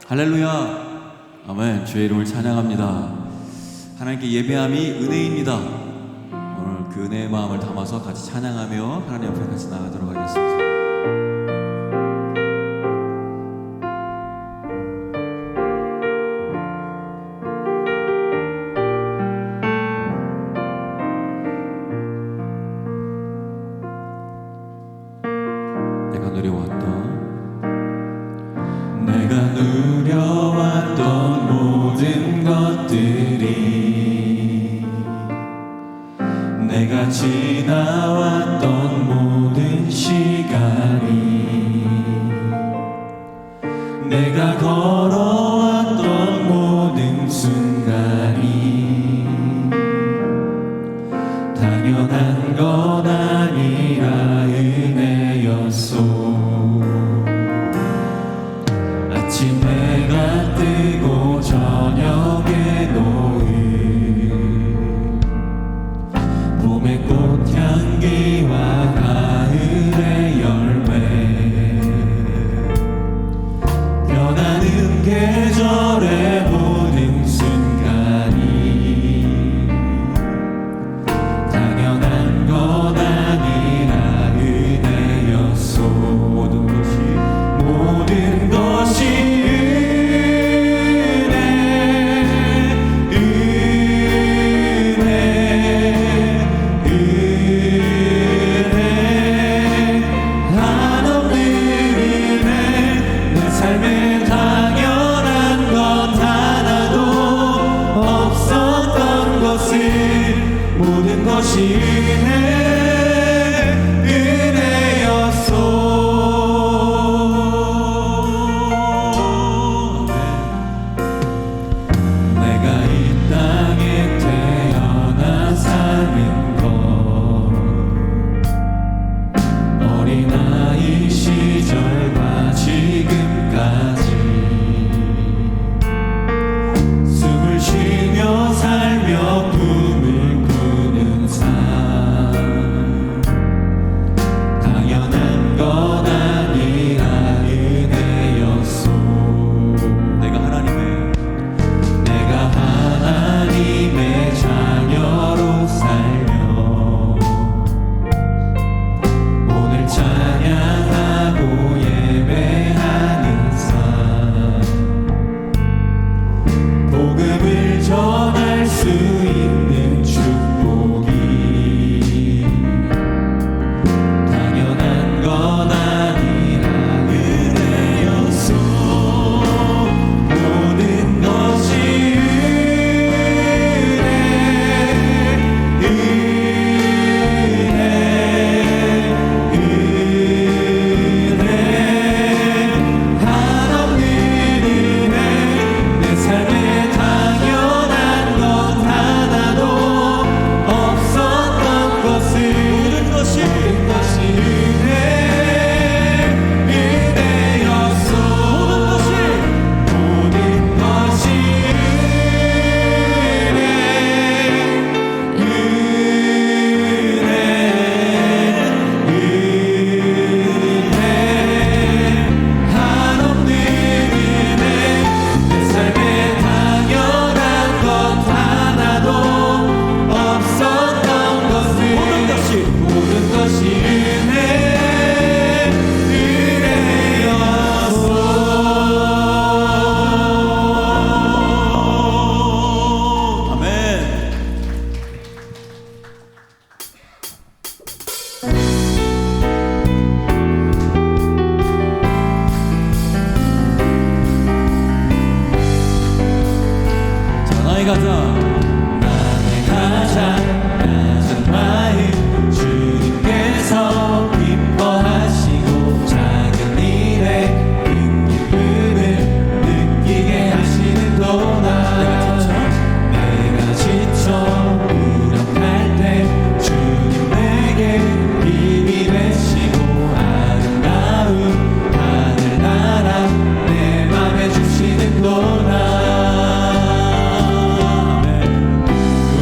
할렐루야. 아멘. 주의 이름을 찬양합니다. 하나님께 예배함이 은혜입니다. 오늘 그 은혜의 마음을 담아서 같이 찬양하며 하나님 앞에 같이 나가도록 하겠습니다. 내가 누려왔던 모든 것들이, 내가 지나왔던 모든 시간이, 내가 걸어왔던 모든 순간이 당연한 건 아니라 은혜였소. 아침 해가 뜨고 저녁에 노을, 봄의 꽃향기와 가을의 열매, 변하는 계절의 모든 순간이 당연한 건 아니라 은혜였소. 모든 것이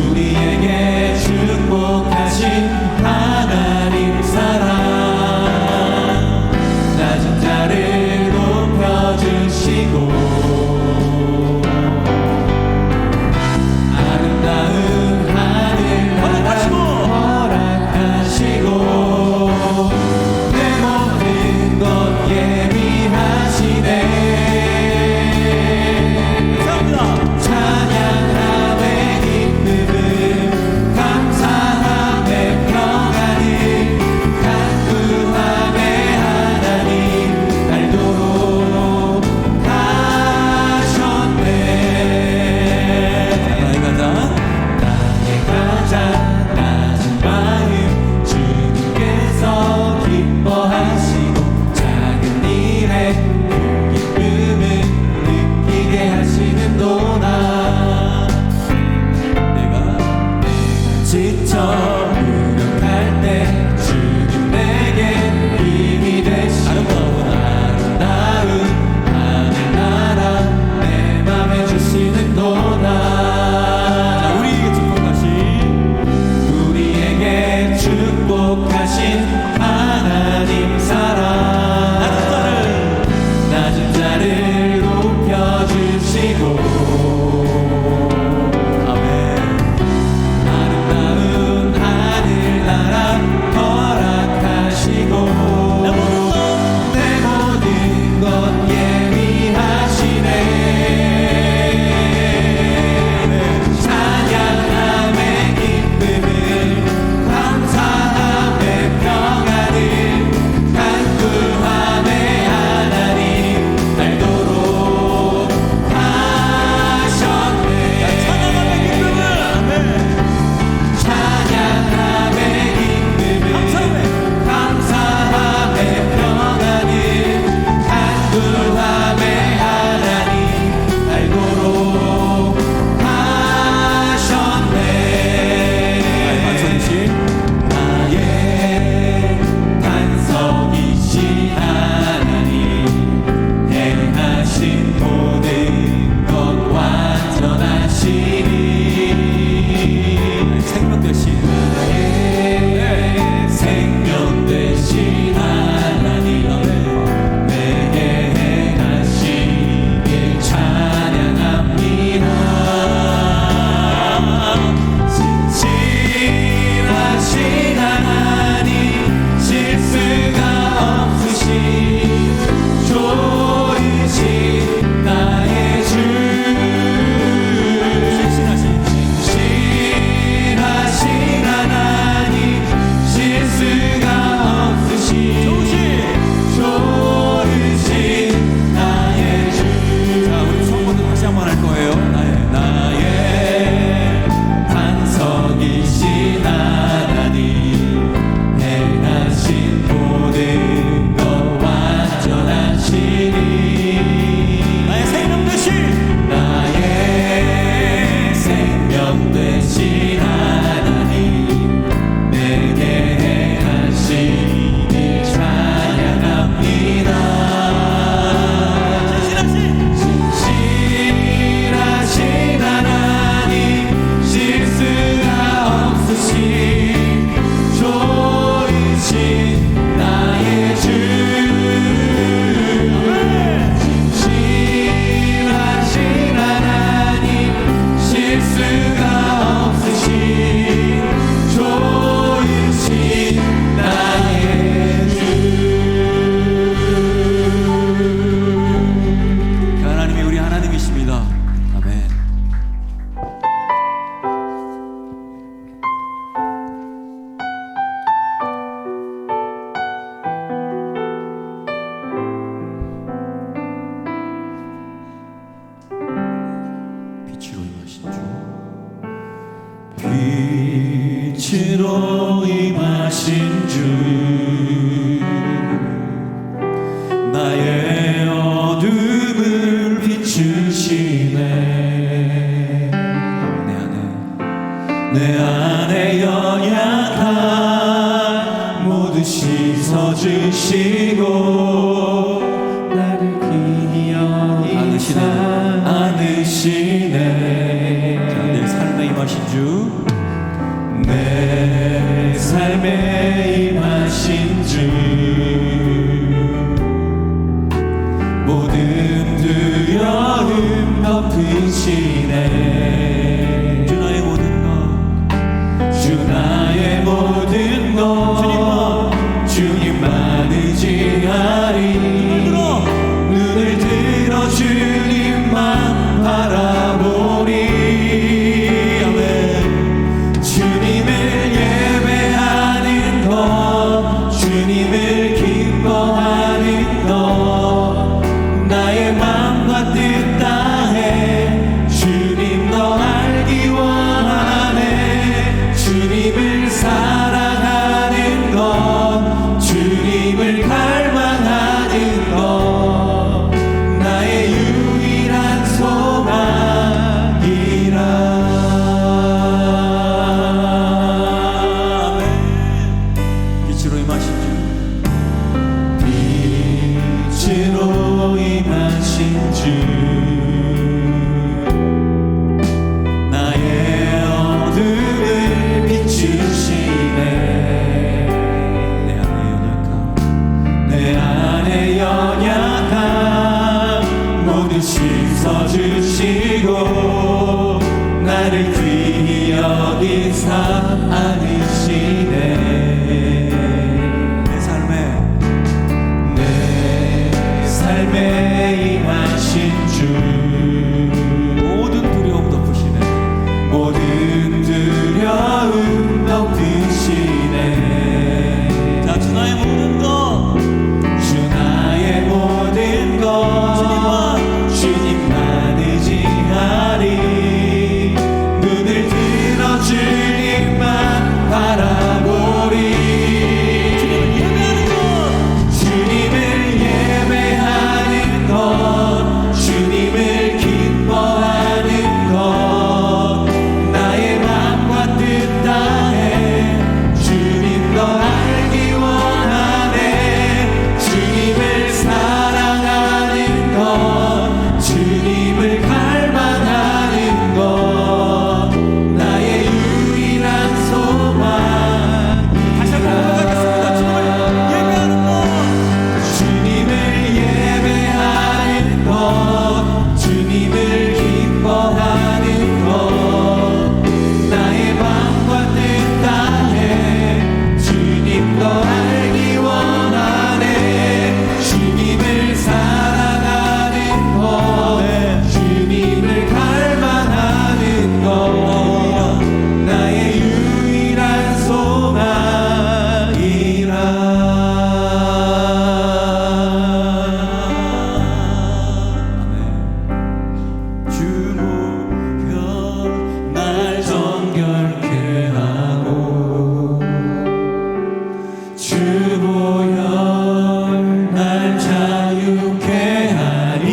우리에게 빛으로 임하신 주 나의 어둠을 비추시네 내 안에 연약한 모두 씻어주시고 나를 귀히 안으시네 내 삶에 임하신 주 내 삶에 임하신 주 모든 두려움 덮으시네 주 나의 모든 것 주 나의 모든 것 주님만 의지하리 눈을 들어 주님만 바라보리 아멘 주님을 예배하는 것 주님을 기뻐하는 것 나의 맘과 뜻 다해 주님 더 알기 원하네 주님을 사랑하는 것 주님을 갈망하는 것 나의 유일한 소망이라 빛으로 임하신 주 빛으로 임하신 주 나의 어둠을 비추시네 내 안에 연약함 모두 씻어주시고 나를 귀히 여기사 안으시네 내 삶에 임하신 주 모든 두려움 덮으시네 모든 두려움 덮으시네 자 주 나의 모든 것 주 나의 모든 것 주님만 의지하리 눈을 들어 주님만 바라보리 주님을 예배하는 것 주님을 기뻐하는 것 나의 맘과 뜻 다해 주님 더 알기 원하네 주님을 사랑하는 것 주님을 갈망하는 것 나의 유일한 소망이라 다시 한번 고백하겠습니다. 주님을 예배하는 것 주님을 예배하는 것 주님을 기뻐하는 것 나의 맘과 뜻 다해 주님 더 알기 원하네 주님을 사랑하는 것 주님을 갈망하는 것 나의 유일한 소망이라 주 보혈 날 정결케 하고 주 보혈 날 자유케 하니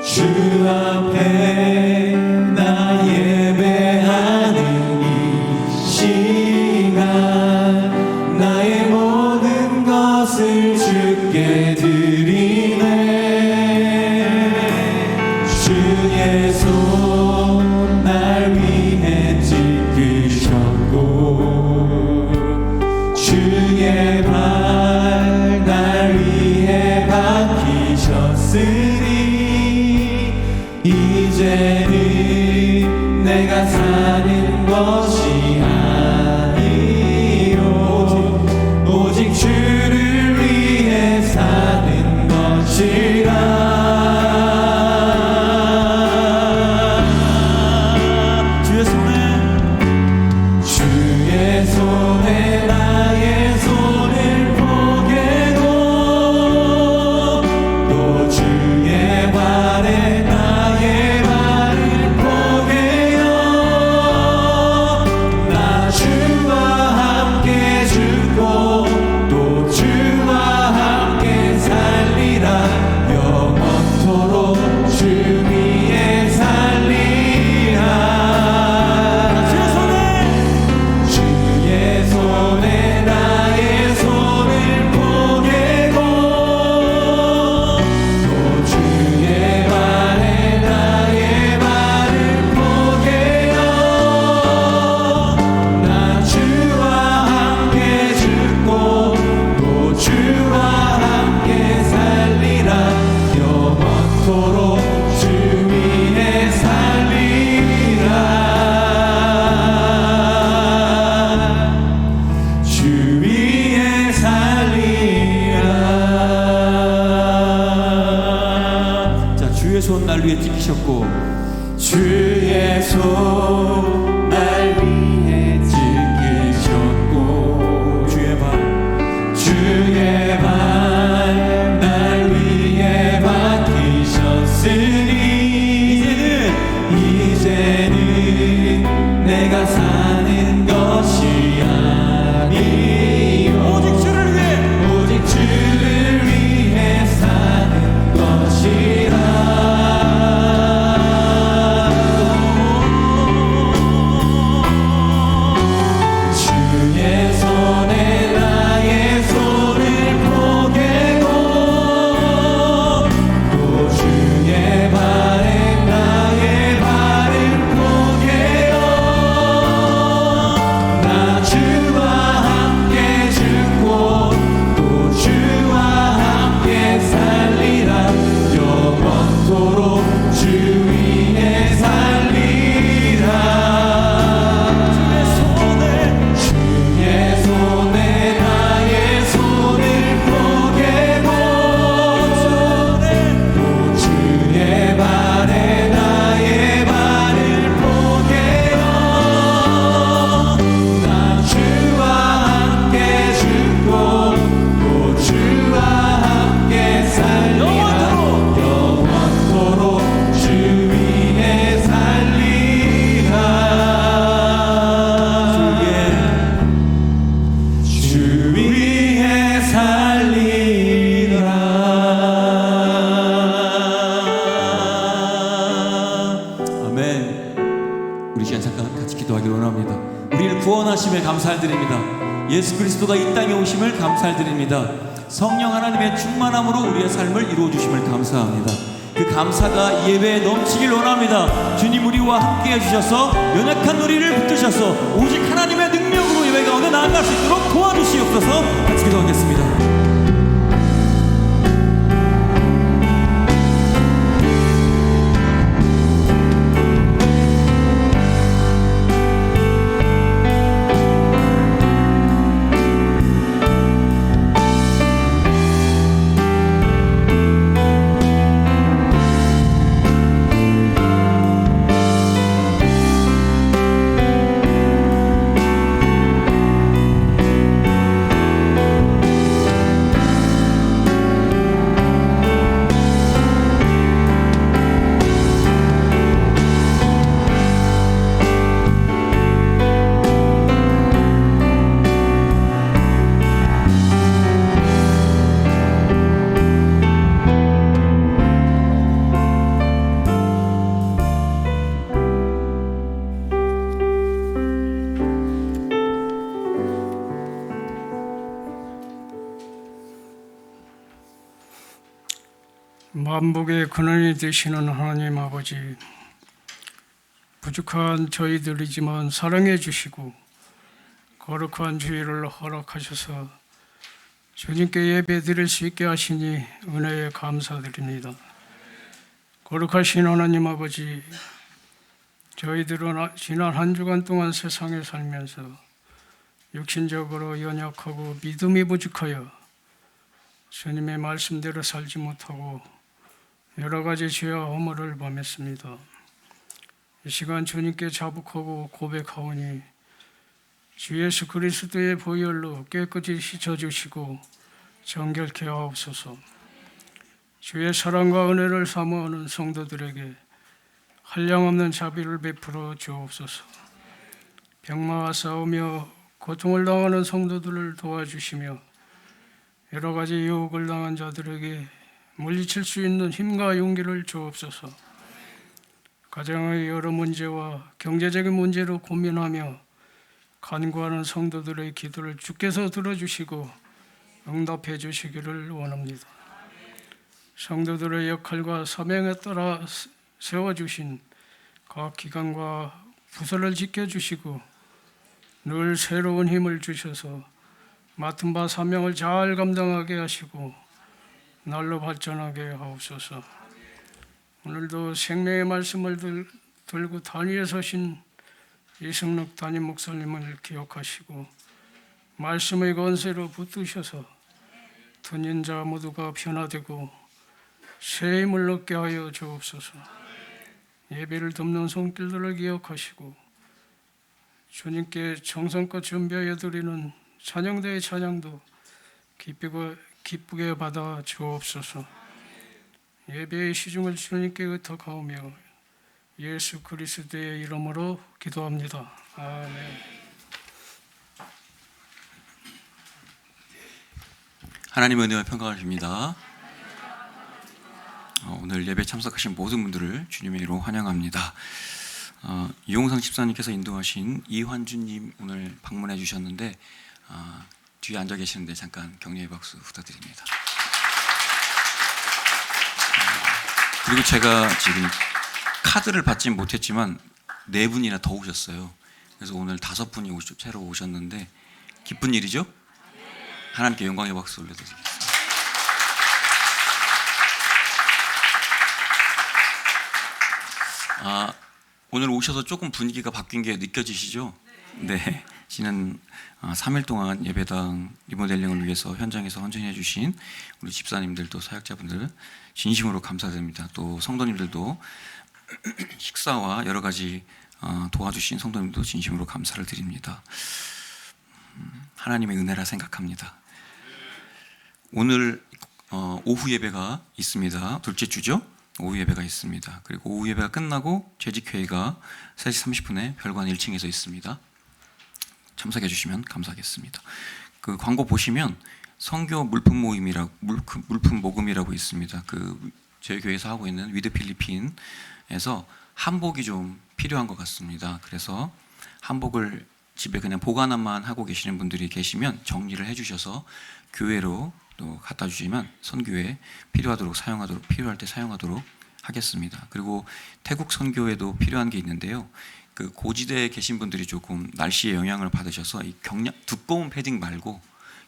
주 앞에 나 예배하는 이 시간 나의 모든 것을 주께 드리네 주의 손 날 위해 찢으셨고 주의 발 날 위해 박히셨으니 이제는 내가 사는 것이 아니요 오직 주를 위해 사는 것이라 주의 손에 나의 손을 보게도 또 주의 발에 나의 발을 보게요 손 날 위해 지키셨고 주의 손 날 위해 지키셨고 주의 발 날 위해 밝히셨으니 이제는 내가 사는 것이 아니요 오직 주를 위해 사는 것이라 주의 손에 나의 손을 포개고 또 주의 발에 나의 발을 포개어 나 주와 함께 죽고 또 주와 함께 살리라 영원토록 주 위에 살리라 주의 손에 나의 손을 포개고 또 주의 발에 나의 발을 포개어 나 주와 함께 죽고 또 주와 함께 살리라 영원토록 주 위에 살리라 주 위에 살리라 아멘. 우리 시간 잠깐 같이 기도하기를 원합니다. 우리를 구원하심에 감사드립니다. 예수 그리스도가 이 땅에 오심을 감사드립니다. 성령 하나님의 충만함으로 우리의 삶을 이루어 주심을 감사합니다. 그 감사가 이 예배에 넘치길 원합니다. 주님 우리와 함께 해주셔서 연약한 우리를 붙드셔서 오직 하나님의 능력으로 예배 가운데 나아갈 수 있도록 도와주시옵소서. 같이 기도하겠습니다. 만복의 근원이 되시는 하나님 아버지, 부족한 저희들이지만 사랑해 주시고 거룩한 주일을 허락하셔서 주님께 예배 드릴 수 있게 하시니 은혜에 감사드립니다. 거룩하신 하나님 아버지, 저희들은 지난 한 주간 동안 세상에 살면서 육신적으로 연약하고 믿음이 부족하여 주님의 말씀대로 살지 못하고 여러 가지 죄와 허물을 범했습니다. 이 시간 주님께 자복하고 고백하오니 주 예수 그리스도의 보혈로 깨끗이 씻어주시고 정결케 하옵소서. 주의 사랑과 은혜를 사모하는 성도들에게 한량없는 자비를 베풀어 주옵소서. 병마와 싸우며 고통을 당하는 성도들을 도와주시며 여러 가지 유혹을 당한 자들에게 물리칠 수 있는 힘과 용기를 주옵소서. 가정의 여러 문제와 경제적인 문제로 고민하며 간구하는 성도들의 기도를 주께서 들어주시고 응답해 주시기를 원합니다. 성도들의 역할과 사명에 따라 세워주신 각 기관과 부서를 지켜주시고 늘 새로운 힘을 주셔서 맡은 바 사명을 잘 감당하게 하시고 날로 발전하게 하옵소서. 오늘도 생명의 말씀을 들고 단위에 서신 이승록 담임 목사님을 기억하시고 말씀의 권세로 붙드셔서 듣는 자 모두가 변화되고 새 힘을 얻게 하여 주옵소서. 예배를 돕는 손길들을 기억하시고 주님께 정성껏 준비하여 드리는 찬양대의 찬양도 기쁘게 받아 주옵소서. 예배의 시중을 주님께 의탁하오며 예수 그리스도의 이름으로 기도합니다. 아멘. 하나님의 은혜와 평강을 빕니다. 오늘 예배 참석하신 모든 분들을 주님의 이름으로 환영합니다. 이용상 집사님께서 인도하신 이환주님 오늘 방문해 주셨는데 뒤에 앉아 계시는데 잠깐 격려의 박수 부탁드립니다. 그리고 제가 지금 카드를 받진 못했지만 4분이나 더 오셨어요. 그래서 오늘 5분이 새로 오셨는데 기쁜 일이죠? 하나님께 영광의 박수 올려드리겠습니다. 오늘 오셔서 조금 분위기가 바뀐 게 느껴지시죠? 네. 지난 3일 동안 예배당 리모델링을 위해서 현장에서 헌신해 주신 우리 집사님들도 사역자분들 진심으로 감사드립니다. 또 성도님들도 식사와 여러 가지 도와주신 성도님도 진심으로 감사를 드립니다. 하나님의 은혜라 생각합니다. 오늘 오후 예배가 있습니다. 둘째 주죠? 오후 예배가 있습니다. 그리고 오후 예배가 끝나고 재직회의가 3시 30분에 별관 1층에서 있습니다. 참석해 주시면 감사하겠습니다. 그 광고 보시면 선교 물품 물품 모금이라고 있습니다. 저희 교회에서 하고 있는 위드 필리핀에서 한복이 좀 필요한 것 같습니다. 그래서 한복을 집에 그냥 보관만 하고 계시는 분들이 계시면 정리를 해주셔서 교회로 또 갖다 주시면 선교에 필요할 때 사용하도록 하겠습니다. 그리고 태국 선교에도 필요한 게 있는데요. 그 고지대에 계신 분들이 조금 날씨의 영향을 받으셔서 이 두꺼운 패딩 말고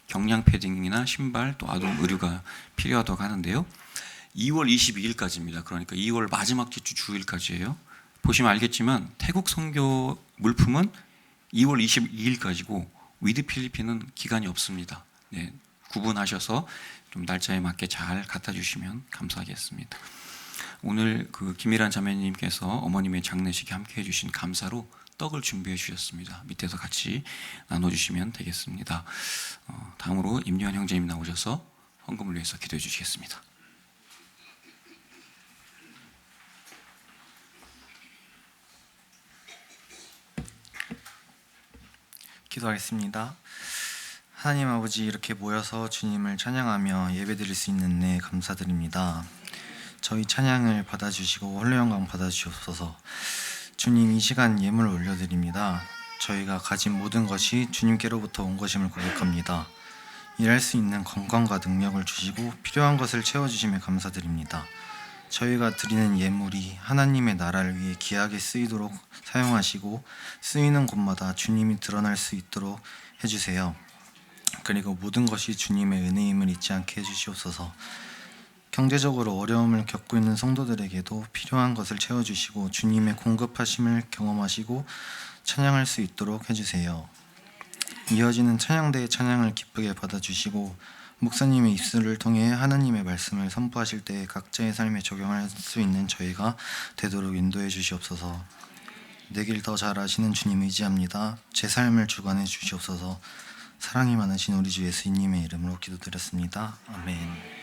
경량 패딩이나 신발 또 아동 의류가 필요하다고 하는데요. 2월 22일까지입니다. 그러니까 2월 마지막 주 주일까지예요. 보시면 알겠지만 태국 선교 물품은 2월 22일까지고 위드 필리핀은 기간이 없습니다. 네, 구분하셔서 좀 날짜에 맞게 잘 갖다 주시면 감사하겠습니다. 오늘 김일한 자매님께서 어머님의 장례식에 함께 해주신 감사로 떡을 준비해 주셨습니다. 밑에서 같이 나눠주시면 되겠습니다. 다음으로 임요한 형제님 나오셔서 헌금을 위해서 기도해 주시겠습니다. 기도하겠습니다. 하나님 아버지, 이렇게 모여서 주님을 찬양하며 예배드릴 수 있는 은혜 감사드립니다. 저희 찬양을 받아주시고 홀로 영광 받아주시옵소서. 주님, 이 시간 예물을 올려드립니다. 저희가 가진 모든 것이 주님께로부터 온 것임을 고백합니다. 일할 수 있는 건강과 능력을 주시고 필요한 것을 채워주심에 감사드립니다. 저희가 드리는 예물이 하나님의 나라를 위해 귀하게 쓰이도록 사용하시고 쓰이는 곳마다 주님이 드러날 수 있도록 해주세요. 그리고 모든 것이 주님의 은혜임을 잊지 않게 해주시옵소서. 경제적으로 어려움을 겪고 있는 성도들에게도 필요한 것을 채워주시고 주님의 공급하심을 경험하시고 찬양할 수 있도록 해주세요. 이어지는 찬양대의 찬양을 기쁘게 받아주시고 목사님의 입술을 통해 하나님의 말씀을 선포하실 때 각자의 삶에 적용할 수 있는 저희가 되도록 인도해 주시옵소서. 내 길 더 잘 아시는 주님 의지합니다. 제 삶을 주관해 주시옵소서. 사랑이 많으신 우리 주 예수님의 이름으로 기도드렸습니다. 아멘.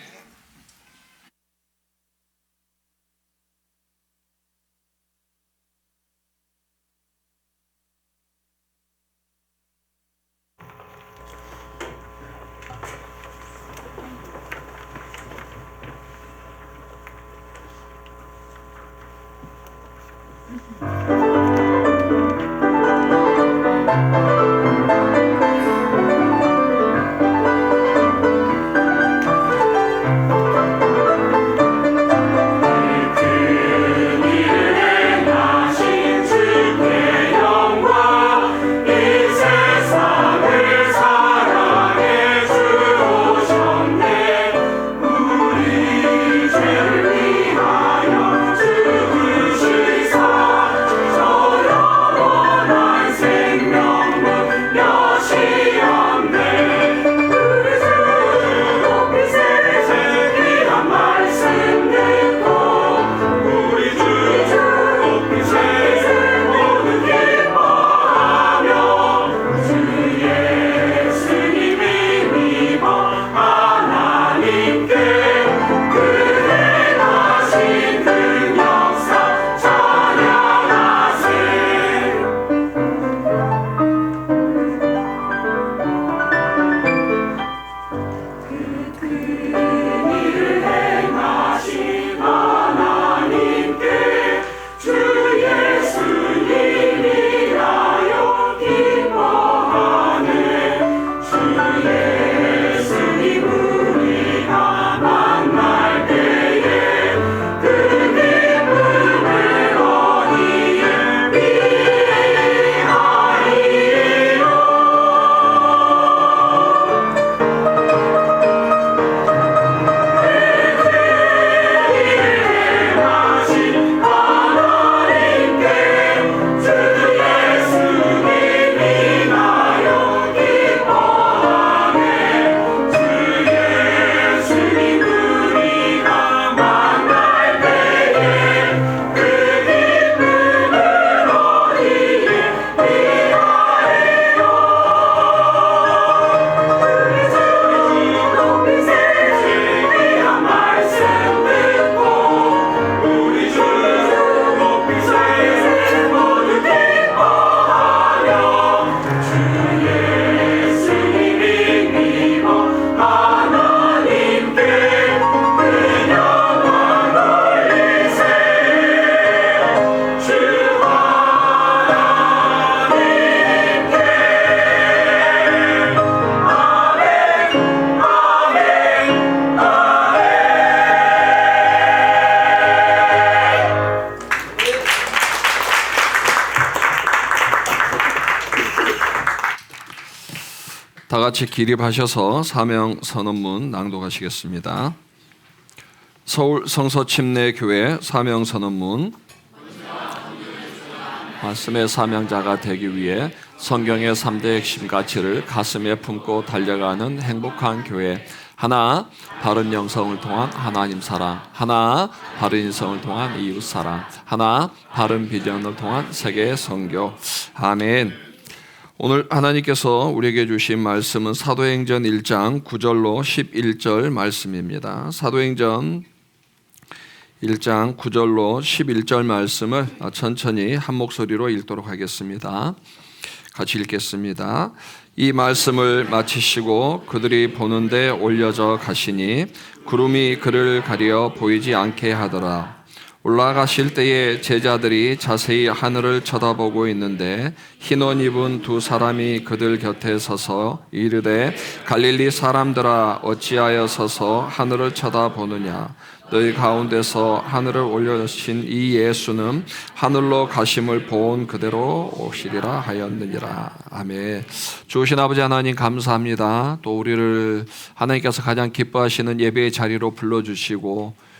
같이 기립하셔서 사명 선언문 낭독하시겠습니다. 서울 성서침례교회 사명 선언문. 말씀의 사명자가 되기 위해 성경의 3대 핵심 가치를 가슴에 품고 달려가는 행복한 교회. 하나, 바른 영성을 통한 하나님 사랑. 하나, 바른 인성을 통한 이웃 사랑. 하나, 바른 비전을 통한 세계 선교. 아멘. 오늘 하나님께서 우리에게 주신 말씀은 사도행전 1장 9절로 11절 말씀입니다. 사도행전 1장 9절로 11절 말씀을 천천히 한 목소리로 읽도록 하겠습니다. 같이 읽겠습니다. 이 말씀을 마치시고 그들이 보는데 올려져 가시니 구름이 그를 가려 보이지 않게 하더라. 올라가실 때에 제자들이 자세히 하늘을 쳐다보고 있는데 흰 옷 입은 두 사람이 그들 곁에 서서 이르되 갈릴리 사람들아 어찌하여 서서 하늘을 쳐다보느냐. 너희 가운데서 하늘을 올려주신 이 예수는 하늘로 가심을 본 그대로 오시리라 하였느니라. 아멘. 주신 아버지 하나님 감사합니다. 또 우리를 하나님께서 가장 기뻐하시는 예배의 자리로 불러주시고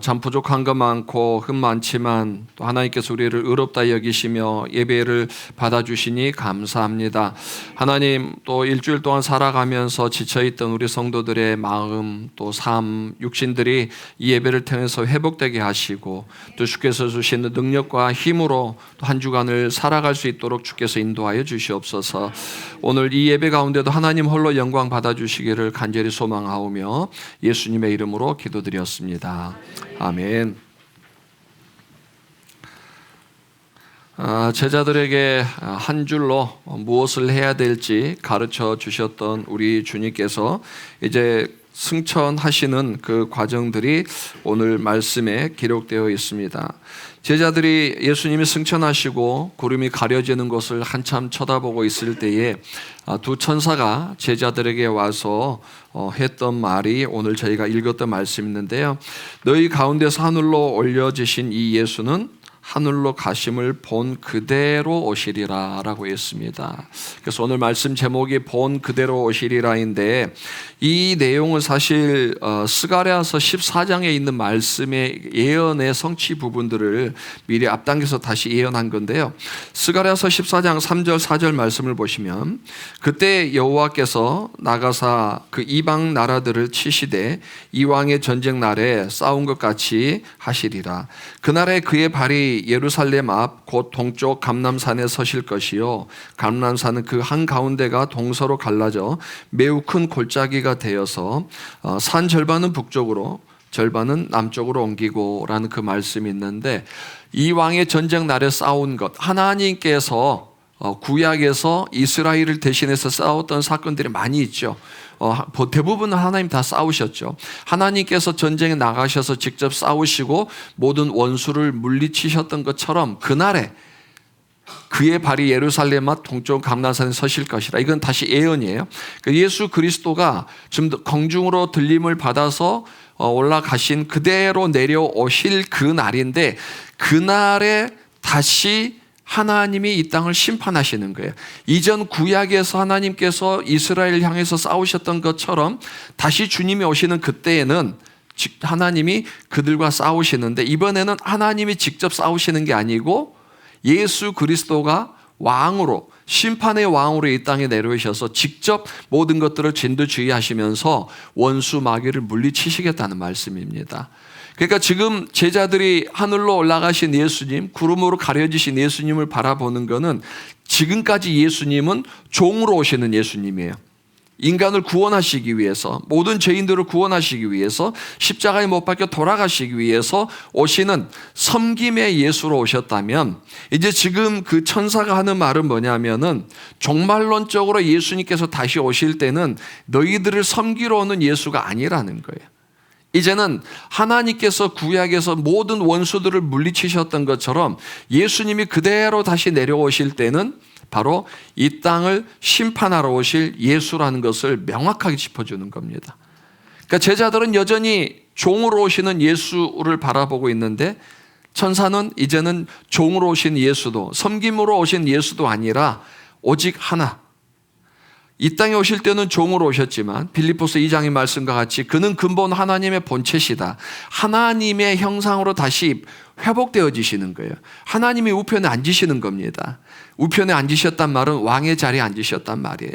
참 부족한 것 많고 흠 많지만 또 하나님께서 우리를 의롭다 여기시며 예배를 받아주시니 감사합니다. 하나님, 또 일주일 동안 살아가면서 지쳐있던 우리 성도들의 마음 또 삶, 육신들이 이 예배를 통해서 회복되게 하시고 또 주께서 주시는 능력과 힘으로 또 한 주간을 살아갈 수 있도록 주께서 인도하여 주시옵소서. 오늘 이 예배 가운데도 하나님 홀로 영광 받아주시기를 간절히 소망하오며 예수님의 이름으로 기도드렸습니다. 아멘. 제자들에게 한 줄로 무엇을 해야 될지 가르쳐 주셨던 우리 주님께서 이제 승천하시는 그 과정들이 오늘 말씀에 기록되어 있습니다. 제자들이 예수님이 승천하시고 구름이 가려지는 것을 한참 쳐다보고 있을 때에 두 천사가 제자들에게 와서 했던 말이 오늘 저희가 읽었던 말씀인데요. 너희 가운데서 하늘로 올려지신 이 예수는 하늘로 가심을 본 그대로 오시리라 라고 했습니다. 그래서 오늘 말씀 제목이 본 그대로 오시리라인데 이 내용은 사실 스가랴서 14장에 있는 말씀의 예언의 성취 부분들을 미리 앞당겨서 다시 예언한 건데요. 스가랴서 14장 3절 4절 말씀을 보시면 그때 여호와께서 나가사 그 이방 나라들을 치시되 이왕의 전쟁 날에 싸운 것 같이 하시리라. 그날에 그의 발이 예루살렘 앞 곧 동쪽 감람산에 서실 것이요 감람산은 그 한가운데가 동서로 갈라져 매우 큰 골짜기가 되어서 산 절반은 북쪽으로 절반은 남쪽으로 옮기고 라는 그 말씀이 있는데 이왕의 전쟁 날에 싸운 것, 하나님께서 구약에서 이스라엘을 대신해서 싸웠던 사건들이 많이 있죠. 대부분은 하나님 다 싸우셨죠. 하나님께서 전쟁에 나가셔서 직접 싸우시고 모든 원수를 물리치셨던 것처럼 그날에 그의 발이 예루살렘 앞 동쪽 감람산에 서실 것이라. 이건 다시 예언이에요. 예수 그리스도가 좀 더 공중으로 들림을 받아서 올라가신 그대로 내려오실 그 날인데 그날에 다시 하나님이 이 땅을 심판하시는 거예요. 이전 구약에서 하나님께서 이스라엘 향해서 싸우셨던 것처럼 다시 주님이 오시는 그때에는 하나님이 그들과 싸우시는데 이번에는 하나님이 직접 싸우시는 게 아니고 예수 그리스도가 왕으로 심판의 왕으로 이 땅에 내려오셔서 직접 모든 것들을 진두지휘하시면서 원수 마귀를 물리치시겠다는 말씀입니다. 그러니까 지금 제자들이 하늘로 올라가신 예수님, 구름으로 가려지신 예수님을 바라보는 것은 지금까지 예수님은 종으로 오시는 예수님이에요. 인간을 구원하시기 위해서, 모든 죄인들을 구원하시기 위해서, 십자가에 못 박혀 돌아가시기 위해서 오시는 섬김의 예수로 오셨다면 이제 지금 그 천사가 하는 말은 뭐냐면은 종말론적으로 예수님께서 다시 오실 때는 너희들을 섬기러 오는 예수가 아니라는 거예요. 이제는 하나님께서 구약에서 모든 원수들을 물리치셨던 것처럼 예수님이 그대로 다시 내려오실 때는 바로 이 땅을 심판하러 오실 예수라는 것을 명확하게 짚어주는 겁니다. 그러니까 제자들은 여전히 종으로 오시는 예수를 바라보고 있는데 천사는 이제는 종으로 오신 예수도 섬김으로 오신 예수도 아니라 오직 하나, 이 땅에 오실 때는 종으로 오셨지만 빌립보서 2장의 말씀과 같이 그는 근본 하나님의 본체시다. 하나님의 형상으로 다시 회복되어지시는 거예요. 하나님이 우편에 앉으시는 겁니다. 우편에 앉으셨단 말은 왕의 자리에 앉으셨단 말이에요.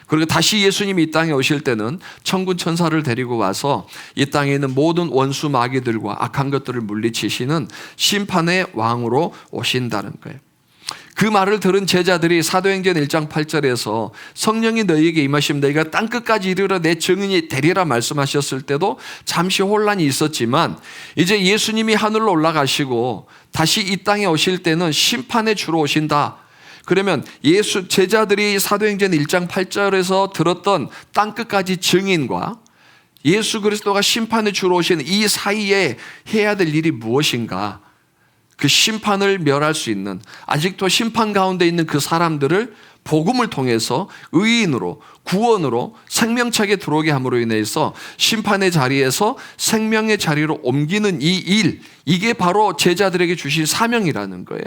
그리고 다시 예수님이 이 땅에 오실 때는 천군 천사를 데리고 와서 이 땅에 있는 모든 원수 마귀들과 악한 것들을 물리치시는 심판의 왕으로 오신다는 거예요. 그 말을 들은 제자들이 사도행전 1장 8절에서 성령이 너희에게 임하시면 너희가 땅끝까지 이르러 내 증인이 되리라 말씀하셨을 때도 잠시 혼란이 있었지만 이제 예수님이 하늘로 올라가시고 다시 이 땅에 오실 때는 심판의 주로 오신다. 그러면 제자들이 사도행전 1장 8절에서 들었던 땅끝까지 증인과 예수 그리스도가 심판의 주로 오시는 이 사이에 해야 될 일이 무엇인가? 그 심판을 멸할 수 있는, 아직도 심판 가운데 있는 그 사람들을 복음을 통해서 의인으로, 구원으로 생명책에 들어오게 함으로 인해서 심판의 자리에서 생명의 자리로 옮기는 이 일, 이게 바로 제자들에게 주신 사명이라는 거예요.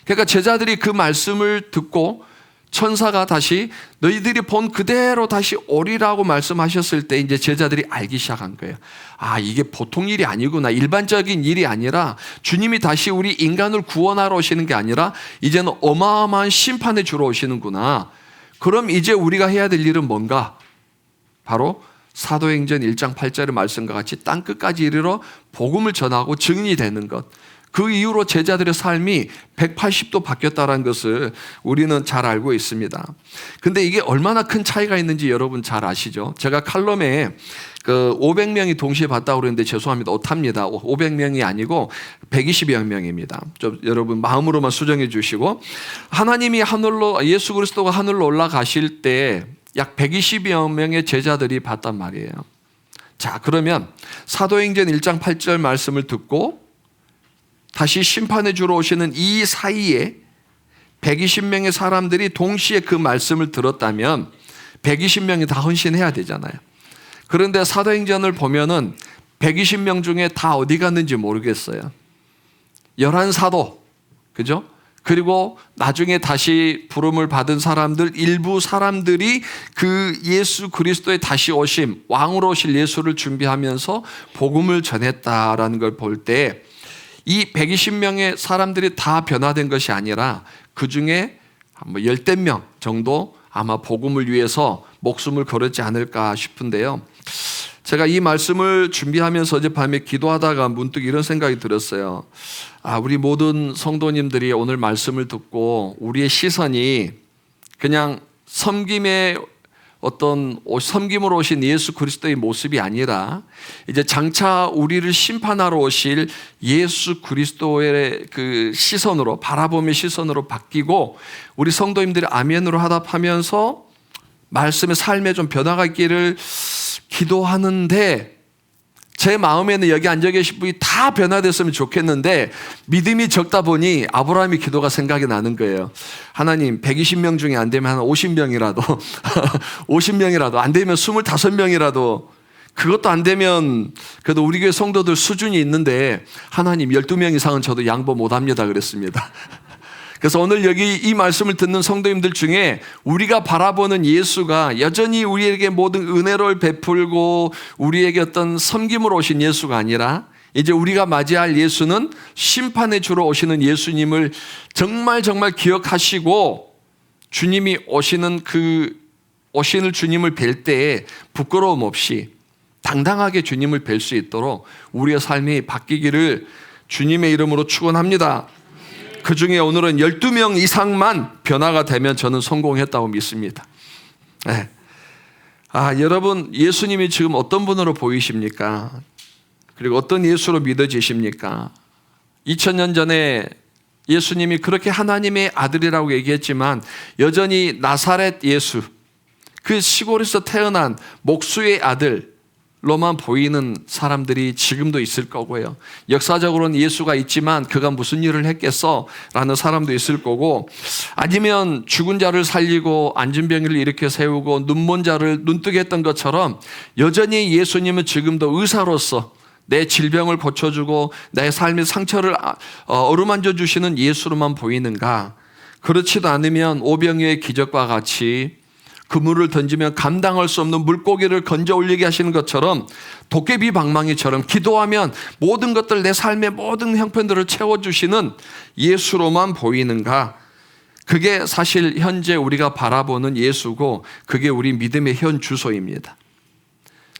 그러니까 제자들이 그 말씀을 듣고 천사가 다시 너희들이 본 그대로 다시 오리라고 말씀하셨을 때 이제 제자들이 알기 시작한 거예요. 아, 이게 보통 일이 아니구나. 일반적인 일이 아니라 주님이 다시 우리 인간을 구원하러 오시는 게 아니라 이제는 어마어마한 심판에 주러 오시는구나. 그럼 이제 우리가 해야 될 일은 뭔가? 바로 사도행전 1장 8절의 말씀과 같이 땅끝까지 이르러 복음을 전하고 증인이 되는 것. 그 이후로 제자들의 삶이 180도 바뀌었다는 것을 우리는 잘 알고 있습니다. 근데 이게 얼마나 큰 차이가 있는지 여러분 잘 아시죠? 제가 칼럼에 500명이 동시에 봤다고 그랬는데 죄송합니다. 오탑니다. 500명이 아니고 120여 명입니다. 좀 여러분 마음으로만 수정해 주시고, 하나님이 하늘로, 예수 그리스도가 하늘로 올라가실 때 약 120여 명의 제자들이 봤단 말이에요. 자, 그러면 사도행전 1장 8절 말씀을 듣고 다시 심판에 주러 오시는 이 사이에 120명의 사람들이 동시에 그 말씀을 들었다면 120명이 다 헌신해야 되잖아요. 그런데 사도행전을 보면은 120명 중에 다 어디 갔는지 모르겠어요. 11사도, 그죠? 그리고 나중에 다시 부름을 받은 사람들, 일부 사람들이 그 예수 그리스도의 다시 오심, 왕으로 오실 예수를 준비하면서 복음을 전했다라는 걸 볼 때 이 120명의 사람들이 다 변화된 것이 아니라 그 중에 뭐 10대 명 정도 아마 복음을 위해서 목숨을 걸었지 않을까 싶은데요. 제가 이 말씀을 준비하면서 어젯밤에 기도하다가 문득 이런 생각이 들었어요. 아, 우리 모든 성도님들이 오늘 말씀을 듣고 우리의 시선이 그냥 섬김으로 오신 예수 그리스도의 모습이 아니라 이제 장차 우리를 심판하러 오실 예수 그리스도의 그 시선으로, 바라보는 시선으로 바뀌고 우리 성도님들이 아멘으로 화답하면서 말씀의 삶에 좀 변화가 있기를 기도하는데, 제 마음에는 여기 앉아 계신 분이 다 변화됐으면 좋겠는데 믿음이 적다 보니 아브라함의 기도가 생각이 나는 거예요. 하나님, 120명 중에 안 되면 한 50명이라도 50명이라도 안 되면 25명이라도, 그것도 안 되면 그래도 우리 교회 성도들 수준이 있는데 하나님 12명 이상은 저도 양보 못합니다 그랬습니다. 그래서 오늘 여기 이 말씀을 듣는 성도님들 중에 우리가 바라보는 예수가 여전히 우리에게 모든 은혜를 베풀고 우리에게 어떤 섬김으로 오신 예수가 아니라 이제 우리가 맞이할 예수는 심판에 주러 오시는 예수님을 정말 기억하시고 주님이 오시는 주님을 뵐 때에 부끄러움 없이 당당하게 주님을 뵐 수 있도록 우리의 삶이 바뀌기를 주님의 이름으로 축원합니다. 그 중에 오늘은 12명 이상만 변화가 되면 저는 성공했다고 믿습니다. 네. 아, 여러분, 예수님이 지금 어떤 분으로 보이십니까? 그리고 어떤 예수로 믿어지십니까? 2000년 전에 예수님이 그렇게 하나님의 아들이라고 얘기했지만 여전히 나사렛 예수, 그 시골에서 태어난 목수의 아들로만 보이는 사람들이 지금도 있을 거고요. 역사적으로는 예수가 있지만 그가 무슨 일을 했겠어? 라는 사람도 있을 거고, 아니면 죽은 자를 살리고 앉은 병이를 일으켜 세우고 눈먼 자를 눈뜨게 했던 것처럼 여전히 예수님은 지금도 의사로서 내 질병을 고쳐주고 내 삶의 상처를 어루만져 주시는 예수로만 보이는가? 그렇지도 않으면 오병이어의 기적과 같이 그물을 던지면 감당할 수 없는 물고기를 건져 올리게 하시는 것처럼 도깨비 방망이처럼 기도하면 모든 것들 내 삶의 모든 형편들을 채워주시는 예수로만 보이는가? 그게 사실 현재 우리가 바라보는 예수고 그게 우리 믿음의 현 주소입니다.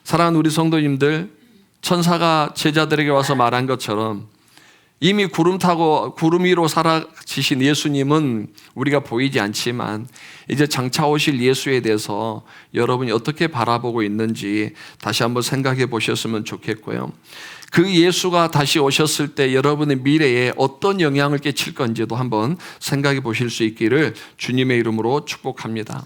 사랑하는 우리 성도님들, 천사가 제자들에게 와서 말한 것처럼 이미 구름 타고 구름 위로 사라지신 예수님은 우리가 보이지 않지만 이제 장차 오실 예수에 대해서 여러분이 어떻게 바라보고 있는지 다시 한번 생각해 보셨으면 좋겠고요. 그 예수가 다시 오셨을 때 여러분의 미래에 어떤 영향을 끼칠 건지도 한번 생각해 보실 수 있기를 주님의 이름으로 축복합니다.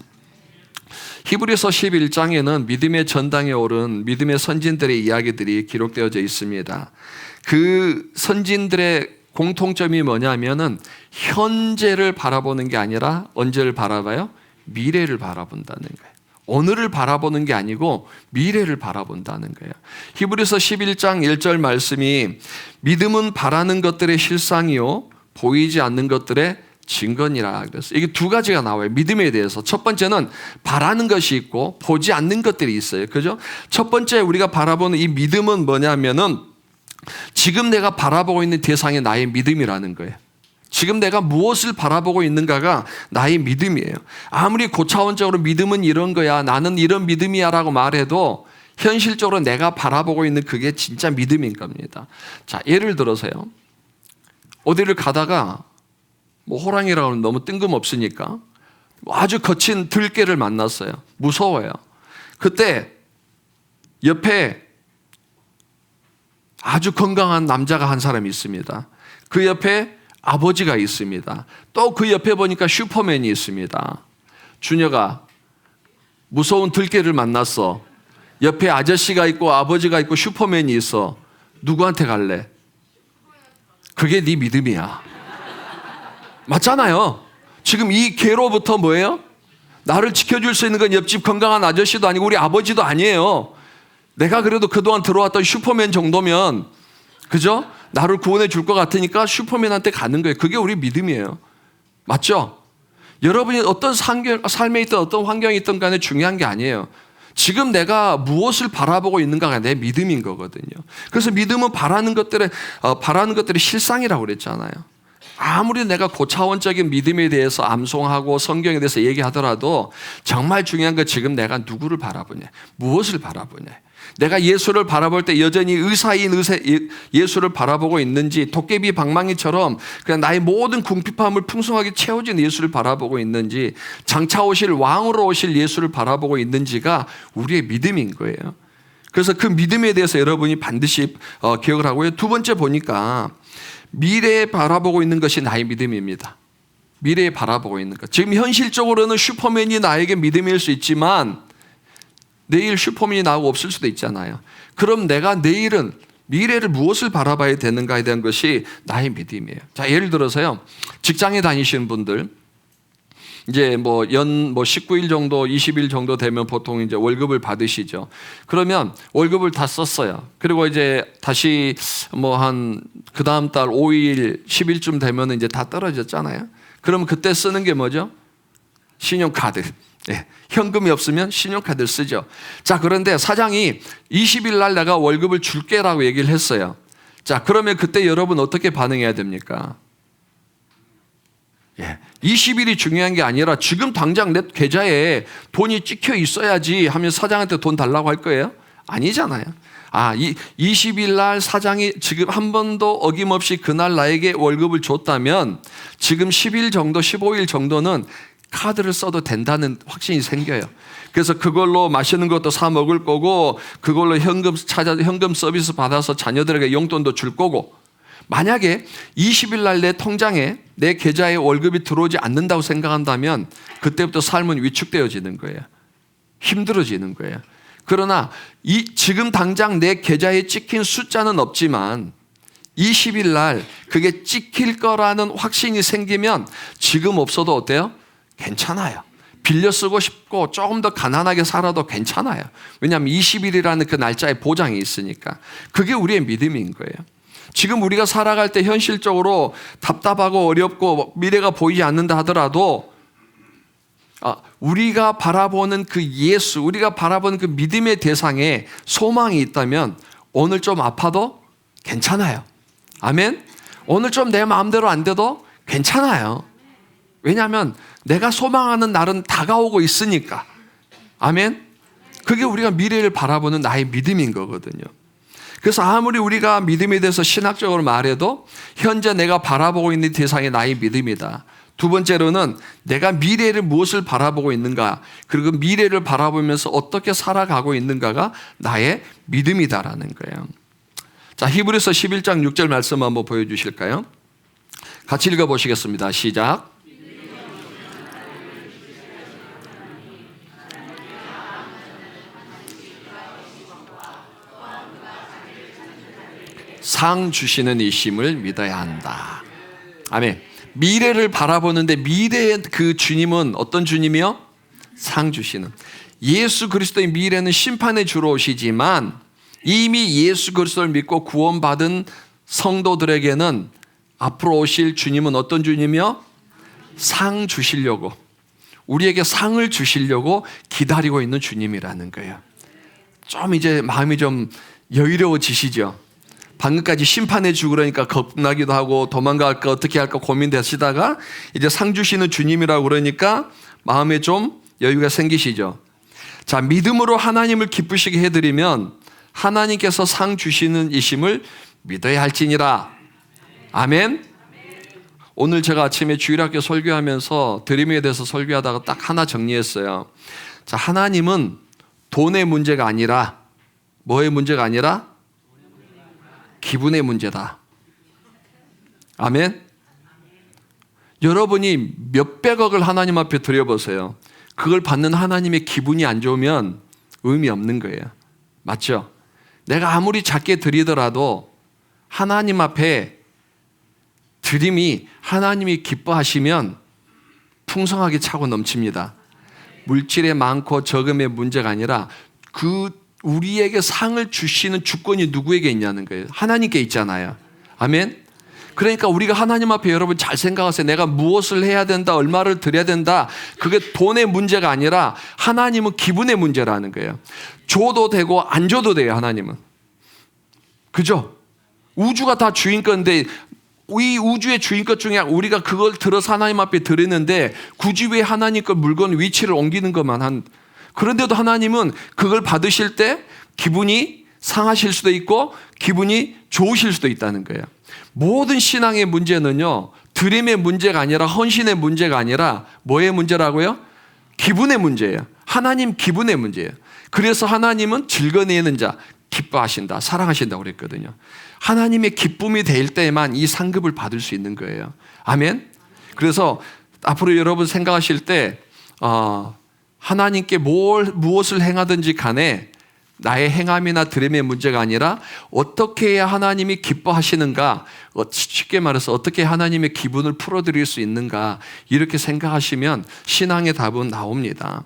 히브리서 11장에는 믿음의 전당에 오른 믿음의 선진들의 이야기들이 기록되어져 있습니다. 그 선진들의 공통점이 뭐냐면은 현재를 바라보는 게 아니라 언제를 바라봐요? 미래를 바라본다는 거예요. 오늘을 바라보는 게 아니고 미래를 바라본다는 거예요. 히브리서 11장 1절 말씀이 믿음은 바라는 것들의 실상이요 보이지 않는 것들의 증거니라 그랬어요. 이게 두 가지가 나와요. 믿음에 대해서. 첫 번째는 바라는 것이 있고 보지 않는 것들이 있어요. 그죠? 첫 번째 우리가 바라보는 이 믿음은 뭐냐면은 지금 내가 바라보고 있는 대상이 나의 믿음이라는 거예요. 지금 내가 무엇을 바라보고 있는가가 나의 믿음이에요. 아무리 고차원적으로 믿음은 이런 거야, 나는 이런 믿음이야 라고 말해도 현실적으로 내가 바라보고 있는 그게 진짜 믿음인 겁니다. 자, 예를 들어서요. 어디를 가다가 뭐 호랑이라고 하면 너무 뜬금없으니까 아주 거친 들개를 만났어요. 무서워요. 그때 옆에 아주 건강한 남자가 한 사람이 있습니다. 그 옆에 아버지가 있습니다. 또 그 옆에 보니까 슈퍼맨이 있습니다. 준혁아, 무서운 들개를 만났어. 옆에 아저씨가 있고 아버지가 있고 슈퍼맨이 있어. 누구한테 갈래? 그게 네 믿음이야. 맞잖아요. 지금 이 개로부터 뭐예요? 나를 지켜줄 수 있는 건 옆집 건강한 아저씨도 아니고 우리 아버지도 아니에요. 내가 그래도 그동안 들어왔던 슈퍼맨 정도면, 그죠? 나를 구원해 줄 것 같으니까 슈퍼맨한테 가는 거예요. 그게 우리 믿음이에요. 맞죠? 여러분이 어떤 삶에 있든 어떤 환경에 있든 간에 중요한 게 아니에요. 지금 내가 무엇을 바라보고 있는가가 내 믿음인 거거든요. 그래서 믿음은 바라는 것들의 실상이라고 그랬잖아요. 아무리 내가 고차원적인 믿음에 대해서 암송하고 성경에 대해서 얘기하더라도 정말 중요한 건 지금 내가 누구를 바라보냐, 무엇을 바라보냐. 내가 예수를 바라볼 때 여전히 의사인 예수를 바라보고 있는지, 도깨비 방망이처럼 그냥 나의 모든 궁핍함을 풍성하게 채워진 예수를 바라보고 있는지, 장차 오실 왕으로 오실 예수를 바라보고 있는지가 우리의 믿음인 거예요. 그래서 그 믿음에 대해서 여러분이 반드시 기억을 하고요. 두 번째 보니까 미래에 바라보고 있는 것이 나의 믿음입니다. 미래에 바라보고 있는 것. 지금 현실적으로는 슈퍼맨이 나에게 믿음일 수 있지만 내일 슈퍼맨이 나오고 없을 수도 있잖아요. 그럼 내가 내일은 미래를 무엇을 바라봐야 되는가에 대한 것이 나의 믿음이에요. 자, 예를 들어서요. 직장에 다니시는 분들, 이제 뭐 19일 정도, 20일 정도 되면 보통 이제 월급을 받으시죠. 그러면 월급을 다 썼어요. 그리고 이제 다시 뭐 한 그 다음 달 5일, 10일쯤 되면 이제 다 떨어졌잖아요. 그러면 그때 쓰는 게 뭐죠? 신용카드. 네. 현금이 없으면 신용카드를 쓰죠. 자, 그런데 사장이 20일 날 내가 월급을 줄게라고 얘기를 했어요. 자, 그러면 그때 여러분 어떻게 반응해야 됩니까? 20일이 중요한 게 아니라 지금 당장 내 계좌에 돈이 찍혀 있어야지 하면 사장한테 돈 달라고 할 거예요? 아니잖아요. 20일 날 사장이 지금 한 번도 어김없이 그날 나에게 월급을 줬다면 지금 10일 정도, 15일 정도는 카드를 써도 된다는 확신이 생겨요. 그래서 그걸로 맛있는 것도 사 먹을 거고, 그걸로 현금 서비스 받아서 자녀들에게 용돈도 줄 거고, 만약에 20일 날 내 통장에 내 계좌에 월급이 들어오지 않는다고 생각한다면 그때부터 삶은 위축되어지는 거예요. 힘들어지는 거예요. 그러나 지금 당장 내 계좌에 찍힌 숫자는 없지만 20일 날 그게 찍힐 거라는 확신이 생기면 지금 없어도 어때요? 괜찮아요. 빌려 쓰고 싶고 조금 더 가난하게 살아도 괜찮아요. 왜냐하면 20일이라는 그 날짜에 보장이 있으니까. 그게 우리의 믿음인 거예요. 지금 우리가 살아갈 때 현실적으로 답답하고 어렵고 미래가 보이지 않는다 하더라도 우리가 바라보는 그 예수, 우리가 바라보는 그 믿음의 대상에 소망이 있다면 오늘 좀 아파도 괜찮아요. 아멘. 오늘 좀 내 마음대로 안 돼도 괜찮아요. 왜냐하면 내가 소망하는 날은 다가오고 있으니까. 아멘. 그게 우리가 미래를 바라보는 나의 믿음인 거거든요. 그래서 아무리 우리가 믿음에 대해서 신학적으로 말해도 현재 내가 바라보고 있는 대상이 나의 믿음이다. 두 번째로는 내가 미래를 무엇을 바라보고 있는가, 그리고 미래를 바라보면서 어떻게 살아가고 있는가가 나의 믿음이다라는 거예요. 자, 히브리서 11장 6절 말씀 한번 보여주실까요? 같이 읽어보시겠습니다. 시작. 상 주시는 이심을 믿어야 한다. 아멘. 미래를 바라보는데 미래의 그 주님은 어떤 주님이요? 상 주시는. 예수 그리스도의 미래는 심판의 주로 오시지만 이미 예수 그리스도를 믿고 구원받은 성도들에게는 앞으로 오실 주님은 어떤 주님이요? 상 주시려고, 우리에게 상을 주시려고 기다리고 있는 주님이라는 거예요. 좀 이제 마음이 좀 여유로워지시죠? 방금까지 심판해 주고 그러니까 겁나기도 하고 도망갈까 어떻게 할까 고민되시다가 이제 상 주시는 주님이라고 그러니까 마음에 좀 여유가 생기시죠. 자, 믿음으로 하나님을 기쁘시게 해드리면 하나님께서 상 주시는 이심을 믿어야 할지니라. 아멘. 오늘 제가 아침에 주일학교 설교하면서 드림에 대해서 설교하다가 딱 하나 정리했어요. 자, 하나님은 돈의 문제가 아니라 뭐의 문제가 아니라 기분의 문제다. 아멘. 여러분이 몇백억을 하나님 앞에 드려보세요. 그걸 받는 하나님의 기분이 안 좋으면 의미 없는 거예요. 맞죠? 내가 아무리 작게 드리더라도 하나님 앞에 드림이 하나님이 기뻐하시면 풍성하게 차고 넘칩니다. 물질의 많고 적음의 문제가 아니라 우리에게 상을 주시는 주권이 누구에게 있냐는 거예요. 하나님께 있잖아요. 아멘. 그러니까 우리가 하나님 앞에 여러분 잘 생각하세요. 내가 무엇을 해야 된다, 얼마를 드려야 된다. 그게 돈의 문제가 아니라 하나님은 기분의 문제라는 거예요. 줘도 되고 안 줘도 돼요, 하나님은. 그죠? 우주가 다 주인건데 이 우주의 주인것 중에 우리가 그걸 들어서 하나님 앞에 드리는데 굳이 왜 하나님 것 물건 위치를 옮기는 것만 한. 그런데도 하나님은 그걸 받으실 때 기분이 상하실 수도 있고 기분이 좋으실 수도 있다는 거예요. 모든 신앙의 문제는요, 드림의 문제가 아니라 헌신의 문제가 아니라 뭐의 문제라고요? 기분의 문제예요. 하나님 기분의 문제예요. 그래서 하나님은 즐거내는 자, 기뻐하신다, 사랑하신다고 그랬거든요. 하나님의 기쁨이 될 때에만 이 상급을 받을 수 있는 거예요. 아멘. 그래서 앞으로 여러분 생각하실 때 하나님께 무엇을 행하든지 간에 나의 행함이나 드림의 문제가 아니라 어떻게 해야 하나님이 기뻐하시는가, 쉽게 말해서 어떻게 하나님의 기분을 풀어드릴 수 있는가, 이렇게 생각하시면 신앙의 답은 나옵니다.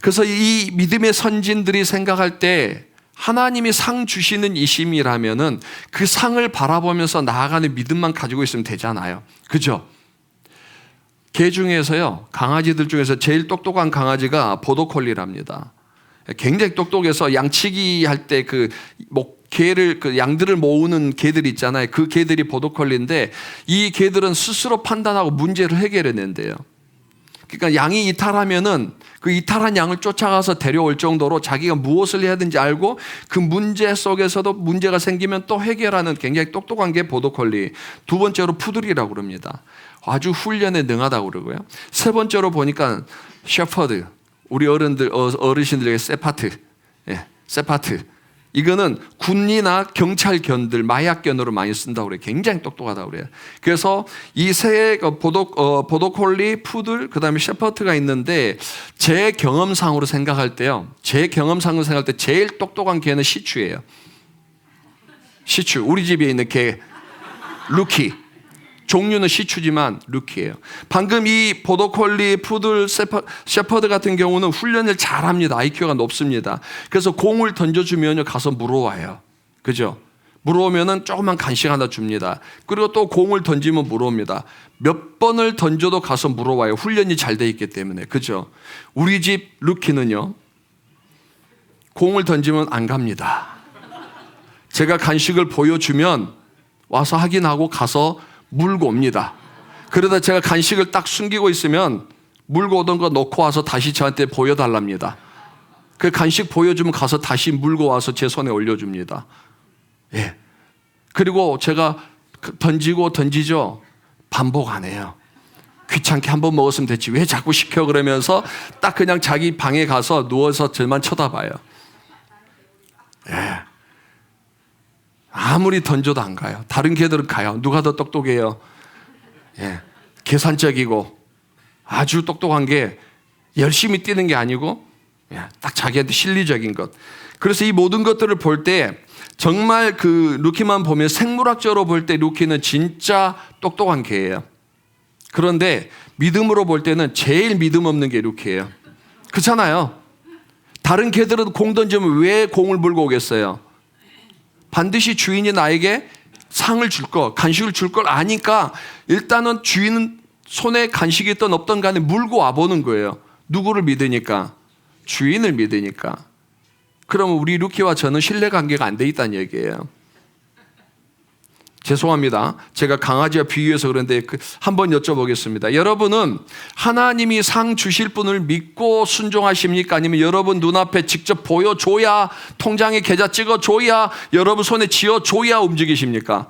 그래서 이 믿음의 선진들이 생각할 때 하나님이 상 주시는 이심이라면은 그 상을 바라보면서 나아가는 믿음만 가지고 있으면 되잖아요. 그죠? 개 중에서요, 강아지들 중에서 제일 똑똑한 강아지가 보더콜리랍니다. 굉장히 똑똑해서 양치기 할 때 개를, 양들을 모으는 개들 있잖아요. 그 개들이 보더콜리인데 이 개들은 스스로 판단하고 문제를 해결해낸대요. 그러니까 양이 이탈하면은 그 이탈한 양을 쫓아가서 데려올 정도로 자기가 무엇을 해야 되는지 알고 그 문제 속에서도 문제가 생기면 또 해결하는 굉장히 똑똑한 게 보더콜리. 두 번째로 푸들이라고 그럽니다. 아주 훈련에 능하다고 그러고요. 세 번째로 보니까 셰퍼드. 우리 어르신들에게 세파트. 예, 세파트. 이거는 군이나 경찰견들, 마약견으로 많이 쓴다고 그래요. 굉장히 똑똑하다고 그래요. 그래서 이 세 보더콜리, 푸들, 그 다음에 셰퍼트가 있는데 제 경험상으로 생각할 때요. 제 경험상으로 생각할 때 제일 똑똑한 개는 시추예요. 시추. 우리 집에 있는 개, 루키. 종류는 시추지만 루키예요. 방금 이 보더콜리, 푸들, 셰퍼드 같은 경우는 훈련을 잘합니다. IQ가 높습니다. 그래서 공을 던져주면 가서 물어와요. 그죠? 물어오면은 조그만 간식 하나 줍니다. 그리고 또 공을 던지면 물어옵니다. 몇 번을 던져도 가서 물어와요. 훈련이 잘 돼 있기 때문에. 그죠? 우리 집 루키는요, 공을 던지면 안 갑니다. 제가 간식을 보여주면 와서 확인하고 가서 물고 옵니다. 그러다 제가 간식을 딱 숨기고 있으면 물고 오던 거 놓고 와서 다시 저한테 보여달랍니다. 그 간식 보여주면 가서 다시 물고 와서 제 손에 올려줍니다. 예. 그리고 제가 던지고 던지죠. 반복 안 해요. 귀찮게 한 번 먹었으면 됐지 왜 자꾸 시켜 그러면서 딱 그냥 자기 방에 가서 누워서 저만 쳐다봐요. 예. 아무리 던져도 안 가요. 다른 개들은 가요. 누가 더 똑똑해요? 예. 계산적이고 아주 똑똑한 게 열심히 뛰는 게 아니고 딱 자기한테 실리적인 것. 그래서 이 모든 것들을 볼 때 정말 그 루키만 보면 생물학적으로 볼 때 루키는 진짜 똑똑한 개예요. 그런데 믿음으로 볼 때는 제일 믿음 없는 게 루키예요. 그렇잖아요. 다른 개들은 공 던지면 왜 공을 물고 오겠어요? 반드시 주인이 나에게 상을 줄 거, 간식을 줄 걸 아니까 일단은 주인은 손에 간식이 있던 없던 간에 물고 와보는 거예요. 누구를 믿으니까? 주인을 믿으니까. 그러면 우리 루키와 저는 신뢰관계가 안 돼 있다는 얘기예요. 죄송합니다. 제가 강아지와 비유해서 그런데 한번 여쭤보겠습니다. 여러분은 하나님이 상 주실 분을 믿고 순종하십니까? 아니면 여러분 눈앞에 직접 보여줘야, 통장에 계좌 찍어줘야, 여러분 손에 쥐어줘야 움직이십니까?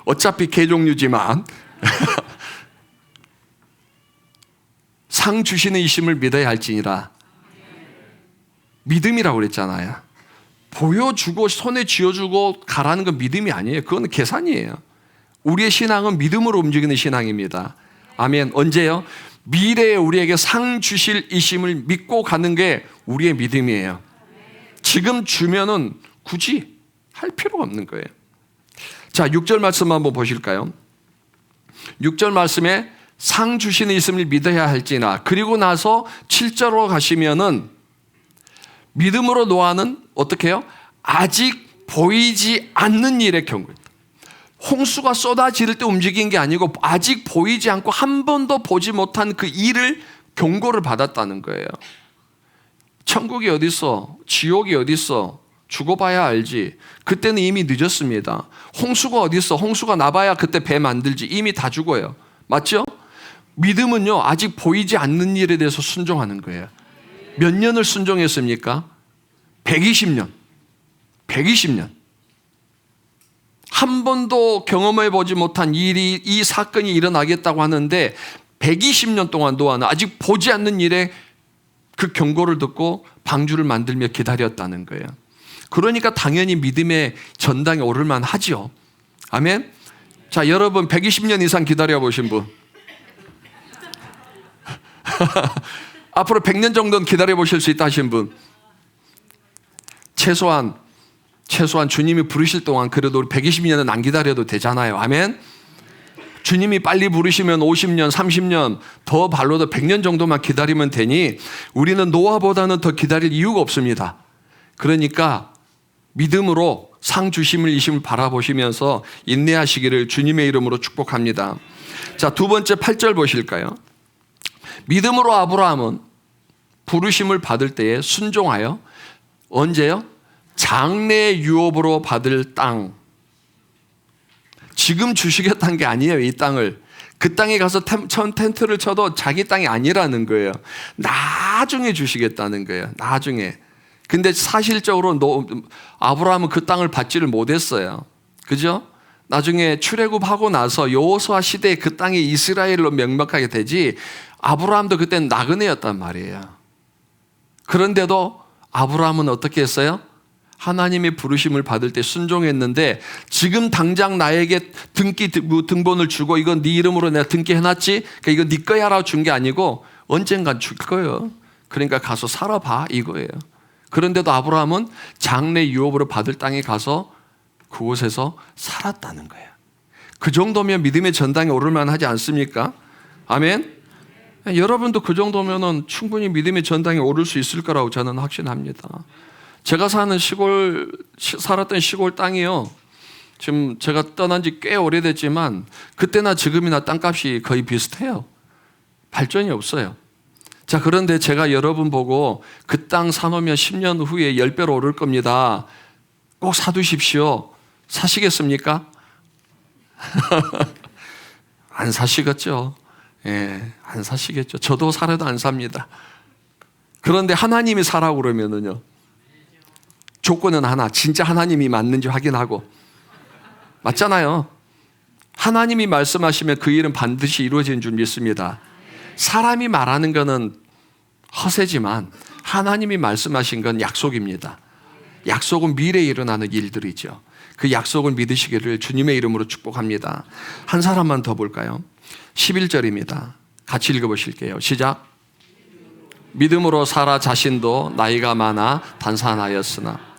어차피 개 종류지만 상 주시는 이심을 믿어야 할지니라. 믿음이라고 그랬잖아요. 보여주고 손에 쥐어주고 가라는 건 믿음이 아니에요. 그건 계산이에요. 우리의 신앙은 믿음으로 움직이는 신앙입니다. 아멘. 언제요? 미래에 우리에게 상 주실 이심을 믿고 가는 게 우리의 믿음이에요. 지금 주면은 굳이 할 필요가 없는 거예요. 자, 6절 말씀 한번 보실까요? 6절 말씀에 상 주시는 이심을 믿어야 할지나, 그리고 나서 7절로 가시면은 믿음으로 노아는 어떻게 해요? 아직 보이지 않는 일의 경고입니다. 홍수가 쏟아질 때 움직인 게 아니고 아직 보이지 않고 한 번도 보지 못한 그 일을 경고를 받았다는 거예요. 천국이 어디 있어? 지옥이 어디 있어? 죽어봐야 알지. 그때는 이미 늦었습니다. 홍수가 어디 있어? 홍수가 나봐야 그때 배 만들지. 이미 다 죽어요. 맞죠? 믿음은요, 아직 보이지 않는 일에 대해서 순종하는 거예요. 몇 년을 순종했습니까? 120년. 120년. 한 번도 경험해 보지 못한 일이, 이 사건이 일어나겠다고 하는데 120년 동안 노아는 아직 보지 않는 일에 그 경고를 듣고 방주를 만들며 기다렸다는 거예요. 그러니까 당연히 믿음의 전당에 오를 만하죠. 아멘. 자, 여러분 120년 이상 기다려 보신 분. 앞으로 100년 정도는 기다려 보실 수 있다 하신 분. 최소한 주님이 부르실 동안 그래도 우리 120년은 안 기다려도 되잖아요. 아멘. 주님이 빨리 부르시면 50년, 30년, 더 발로도 100년 정도만 기다리면 되니 우리는 노아보다는 더 기다릴 이유가 없습니다. 그러니까 믿음으로 상 주심을 이심을 바라보시면서 인내하시기를 주님의 이름으로 축복합니다. 자, 두 번째 8절 보실까요? 믿음으로 아브라함은 부르심을 받을 때에 순종하여 언제요? 장래 유업으로 받을 땅. 지금 주시겠다는 게 아니에요. 이 땅을. 그 땅에 가서 텐트를 쳐도 자기 땅이 아니라는 거예요. 나중에 주시겠다는 거예요. 나중에. 근데 사실적으로 아브라함은 그 땅을 받지를 못했어요. 그죠? 나중에 출애굽하고 나서 여호수아 시대에 그 땅이 이스라엘로 명명하게 되지, 아브라함도 그때는 나그네였단 말이에요. 그런데도 아브라함은 어떻게 했어요? 하나님의 부르심을 받을 때 순종했는데, 지금 당장 나에게 등본을 주고 이건 네 이름으로 내가 등기해놨지? 그러니까 이거 네 거야라고 준 게 아니고 언젠간 줄 거예요. 그러니까 가서 살아봐 이거예요. 그런데도 아브라함은 장래 유업으로 받을 땅에 가서 그곳에서 살았다는 거예요. 그 정도면 믿음의 전당에 오를 만하지 않습니까? 아멘. 여러분도 그 정도면은 충분히 믿음의 전당에 오를 수 있을 거라고 저는 확신합니다. 제가 살았던 시골 땅이요. 지금 제가 떠난 지 꽤 오래됐지만 그때나 지금이나 땅값이 거의 비슷해요. 발전이 없어요. 자, 그런데 제가 여러분 보고 그 땅 사놓으면 10년 후에 10배로 오를 겁니다. 꼭 사두십시오. 사시겠습니까? 안 사시겠죠. 예, 안 사시겠죠. 저도 살아도 안 삽니다. 그런데 하나님이 사라고 그러면은요. 조건은 하나, 진짜 하나님이 맞는지 확인하고. 맞잖아요. 하나님이 말씀하시면 그 일은 반드시 이루어지는 줄 믿습니다. 사람이 말하는 거는 허세지만 하나님이 말씀하신 건 약속입니다. 약속은 미래에 일어나는 일들이죠. 그 약속을 믿으시기를 주님의 이름으로 축복합니다. 한 사람만 더 볼까요? 11절입니다. 같이 읽어보실게요. 시작. 믿음으로 사라 자신도 나이가 많아 단산하였으나.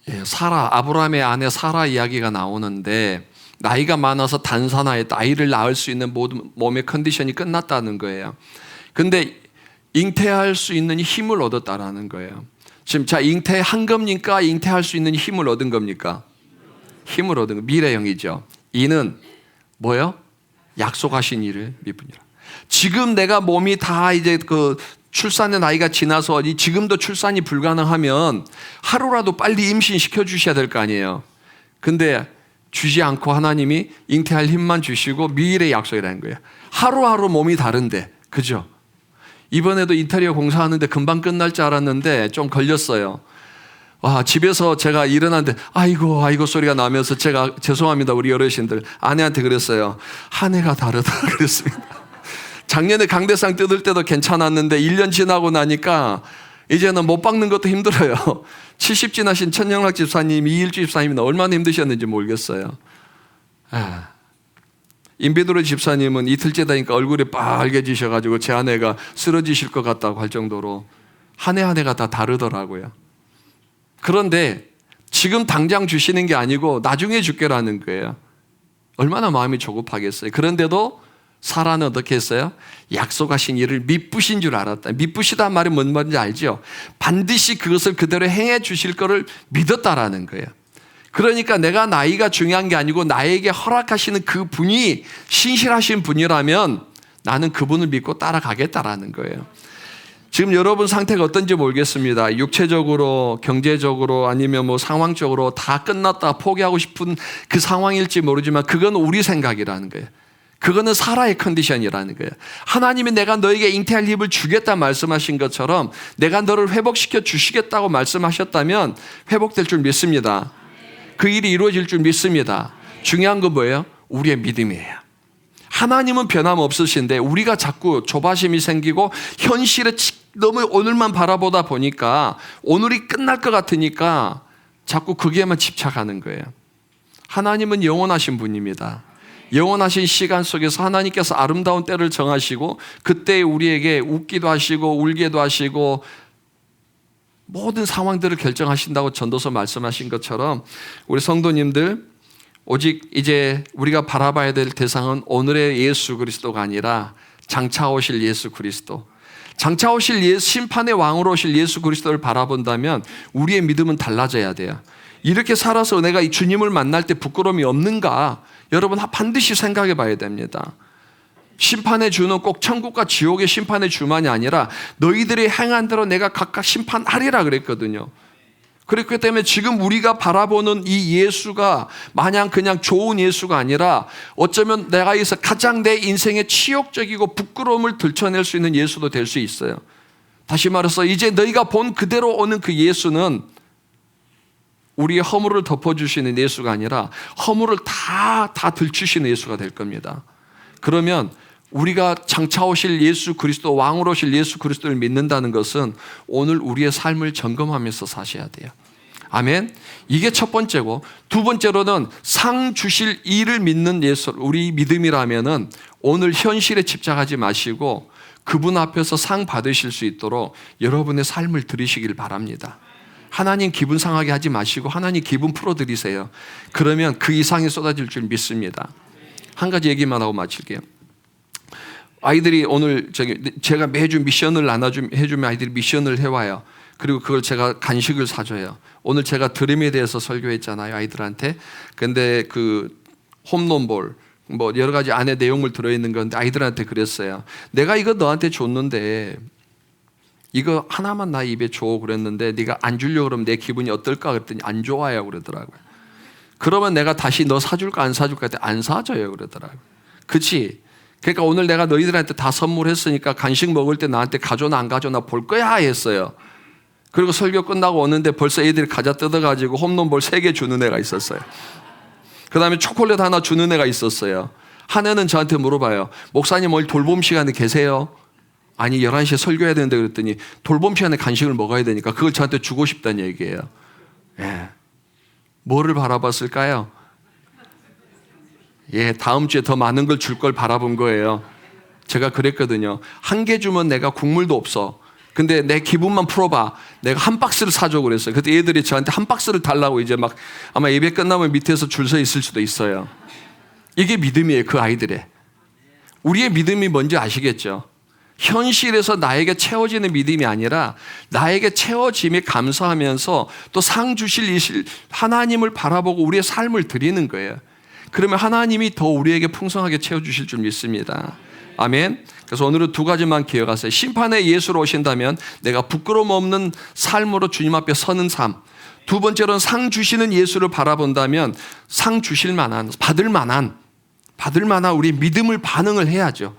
예, 사라, 아브라함의 아내 사라 이야기가 나오는데 나이가 많아서 단산하였다. 아이를 낳을 수 있는 모든 몸의 컨디션이 끝났다는 거예요. 근데 잉태할 수 있는 힘을 얻었다라는 거예요. 지금 자, 잉태한 겁니까? 잉태할 수 있는 힘을 얻은 겁니까? 힘을 얻은 거. 미래형이죠. 이는 뭐요? 약속하신 일을 믿으니라. 지금 내가 몸이 다 이제 그 출산의 나이가 지나서 지금도 출산이 불가능하면 하루라도 빨리 임신시켜 주셔야 될 거 아니에요. 근데 주지 않고 하나님이 잉태할 힘만 주시고 미래의 약속이라는 거예요. 하루하루 몸이 다른데, 그죠? 이번에도 인테리어 공사하는데 금방 끝날 줄 알았는데 좀 걸렸어요. 와, 집에서 제가 일어났는데 아이고 소리가 나면서 제가 죄송합니다 우리 어르신들, 아내한테 그랬어요. 한 해가 다르다 그랬습니다. 작년에 강대상 뜯을 때도 괜찮았는데 1년 지나고 나니까 이제는 못 박는 것도 힘들어요. 70 지나신 천영락 집사님, 이일주 집사님은 얼마나 힘드셨는지 모르겠어요. 임베드로 집사님은 이틀째 되니까 얼굴이 빨개지셔가지고 제 아내가 쓰러지실 것 같다고 할 정도로 한 해 한 해가 다 다르더라고요. 그런데 지금 당장 주시는 게 아니고 나중에 줄게라는 거예요. 얼마나 마음이 조급하겠어요. 그런데도 사라는 어떻게 했어요? 약속하신 일을 미쁘신 줄 알았다. 미쁘시다는 말이 뭔 말인지 알죠? 반드시 그것을 그대로 행해 주실 거를 믿었다라는 거예요. 그러니까 내가 나이가 중요한 게 아니고 나에게 허락하시는 그 분이 신실하신 분이라면 나는 그분을 믿고 따라가겠다라는 거예요. 지금 여러분 상태가 어떤지 모르겠습니다. 육체적으로, 경제적으로, 아니면 뭐 상황적으로 다 끝났다 포기하고 싶은 그 상황일지 모르지만 그건 우리 생각이라는 거예요. 그거는 사라의 컨디션이라는 거예요. 하나님이 내가 너에게 잉태할 힘을 주겠다 말씀하신 것처럼 내가 너를 회복시켜 주시겠다고 말씀하셨다면 회복될 줄 믿습니다. 그 일이 이루어질 줄 믿습니다. 중요한 건 뭐예요? 우리의 믿음이에요. 하나님은 변함없으신데 우리가 자꾸 조바심이 생기고 현실에 너무 오늘만 바라보다 보니까 오늘이 끝날 것 같으니까 자꾸 거기에만 집착하는 거예요. 하나님은 영원하신 분입니다. 영원하신 시간 속에서 하나님께서 아름다운 때를 정하시고 그때 우리에게 웃기도 하시고 울게도 하시고 모든 상황들을 결정하신다고 전도서 말씀하신 것처럼 우리 성도님들 오직 이제 우리가 바라봐야 될 대상은 오늘의 예수 그리스도가 아니라 장차 오실 예수 그리스도, 장차 오실 심판의 왕으로 오실 예수 그리스도를 바라본다면 우리의 믿음은 달라져야 돼요. 이렇게 살아서 내가 이 주님을 만날 때 부끄러움이 없는가? 여러분 반드시 생각해 봐야 됩니다. 심판의 주는 꼭 천국과 지옥의 심판의 주만이 아니라 너희들이 행한 대로 내가 각각 심판하리라 그랬거든요. 그렇기 때문에 지금 우리가 바라보는 이 예수가 마냥 그냥 좋은 예수가 아니라 어쩌면 내가 여기서 가장 내 인생의 치욕적이고 부끄러움을 들춰낼 수 있는 예수도 될 수 있어요. 다시 말해서 이제 너희가 본 그대로 오는 그 예수는 우리의 허물을 덮어주시는 예수가 아니라 허물을 다 들추시는 예수가 될 겁니다. 그러면 우리가 장차 오실 예수 그리스도, 왕으로 오실 예수 그리스도를 믿는다는 것은 오늘 우리의 삶을 점검하면서 사셔야 돼요. 아멘. 이게 첫 번째고, 두 번째로는 상 주실 이를 믿는 예수, 우리 믿음이라면은 오늘 현실에 집착하지 마시고 그분 앞에서 상 받으실 수 있도록 여러분의 삶을 들이시길 바랍니다. 하나님 기분 상하게 하지 마시고 하나님 기분 풀어드리세요. 그러면 그 이상이 쏟아질 줄 믿습니다. 한 가지 얘기만 하고 마칠게요. 아이들이 오늘 제가 매주 미션을 해주면 아이들이 미션을 해와요. 그리고 그걸 제가 간식을 사줘요. 오늘 제가 드림에 대해서 설교했잖아요, 아이들한테. 근데 그 홈런볼 뭐 여러 가지 안에 내용물 들어있는 건데 아이들한테 그랬어요. 내가 이거 너한테 줬는데 이거 하나만 나 입에 줘 그랬는데 네가 안 주려고 그러면 내 기분이 어떨까 그랬더니 안 좋아요 그러더라고요. 그러면 내가 다시 너 사줄까 안 사줄까 했더니 안 사줘요 그러더라고요. 그치? 그러니까 오늘 내가 너희들한테 다 선물했으니까 간식 먹을 때 나한테 가져나 안 가져나 볼 거야 했어요. 그리고 설교 끝나고 오는데 벌써 애들이 과자 뜯어가지고 홈런볼 3개 주는 애가 있었어요. 그 다음에 초콜릿 하나 주는 애가 있었어요. 한 애는 저한테 물어봐요. 목사님 오늘 돌봄 시간에 계세요? 아니 11시에 설교해야 되는데 그랬더니 돌봄 시간에 간식을 먹어야 되니까 그걸 저한테 주고 싶다는 얘기예요. 예. 뭐를 바라봤을까요? 예, 다음 주에 더 많은 걸 줄 걸 바라본 거예요. 제가 그랬거든요. 1개 주면 내가 국물도 없어. 근데 내 기분만 풀어봐. 내가 한 박스를 사줘 그랬어요. 그때 애들이 저한테 한 박스를 달라고 이제 막 아마 예배 끝나면 밑에서 줄 서 있을 수도 있어요. 이게 믿음이에요, 그 아이들의. 우리의 믿음이 뭔지 아시겠죠? 현실에서 나에게 채워지는 믿음이 아니라 나에게 채워짐에 감사하면서 또 상 주실 하나님을 바라보고 우리의 삶을 드리는 거예요. 그러면 하나님이 더 우리에게 풍성하게 채워주실 줄 믿습니다. 아멘. 그래서 오늘은 2가지만 기억하세요. 심판의 예수로 오신다면 내가 부끄러움 없는 삶으로 주님 앞에 서는 삶. 2번째로는 상 주시는 예수를 바라본다면 상 주실 만한, 받을 만한 우리 믿음을 반응을 해야죠.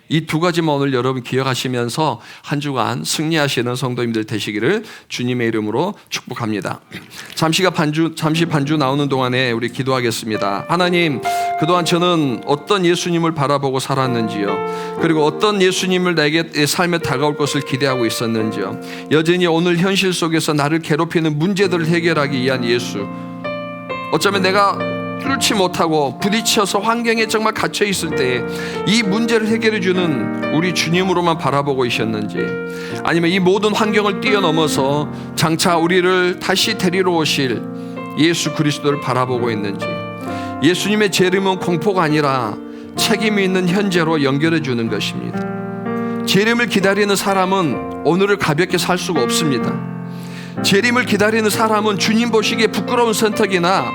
이 2가지만 오늘 여러분 기억하시면서 한 주간 승리하시는 성도님들 되시기를 주님의 이름으로 축복합니다. 잠시 반주 나오는 동안에 우리 기도하겠습니다. 하나님, 그동안 저는 어떤 예수님을 바라보고 살았는지요, 그리고 어떤 예수님을 내게 삶에 다가올 것을 기대하고 있었는지요, 여전히 오늘 현실 속에서 나를 괴롭히는 문제들을 해결하기 위한 예수, 어쩌면 내가 뚫지 못하고 부딪혀서 환경에 정말 갇혀 있을 때 이 문제를 해결해 주는 우리 주님으로만 바라보고 있었는지, 아니면 이 모든 환경을 뛰어넘어서 장차 우리를 다시 데리러 오실 예수 그리스도를 바라보고 있는지, 예수님의 재림은 공포가 아니라 책임이 있는 현재로 연결해 주는 것입니다. 재림을 기다리는 사람은 오늘을 가볍게 살 수가 없습니다. 재림을 기다리는 사람은 주님 보시기에 부끄러운 선택이나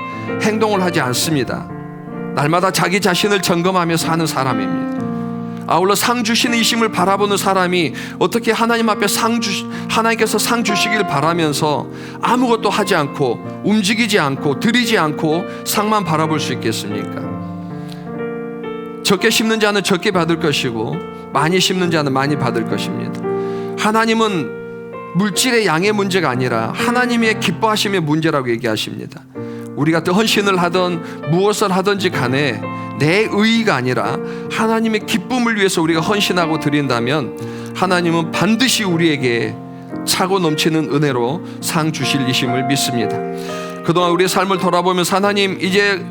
행동을 하지 않습니다. 날마다 자기 자신을 점검하며 사는 사람입니다. 아울러 상 주시는 이심을 바라보는 사람이 어떻게 하나님 앞에 하나님께서 상 주시길 바라면서 아무것도 하지 않고 움직이지 않고 드리지 않고 상만 바라볼 수 있겠습니까? 적게 심는 자는 적게 받을 것이고 많이 심는 자는 많이 받을 것입니다. 하나님은 물질의 양의 문제가 아니라 하나님의 기뻐하심의 문제라고 얘기하십니다. 우리가 또 헌신을 하든 무엇을 하든지 간에 내 의의가 아니라 하나님의 기쁨을 위해서 우리가 헌신하고 드린다면 하나님은 반드시 우리에게 차고 넘치는 은혜로 상 주실 이심을 믿습니다. 그동안 우리의 삶을 돌아보면서 하나님, 이제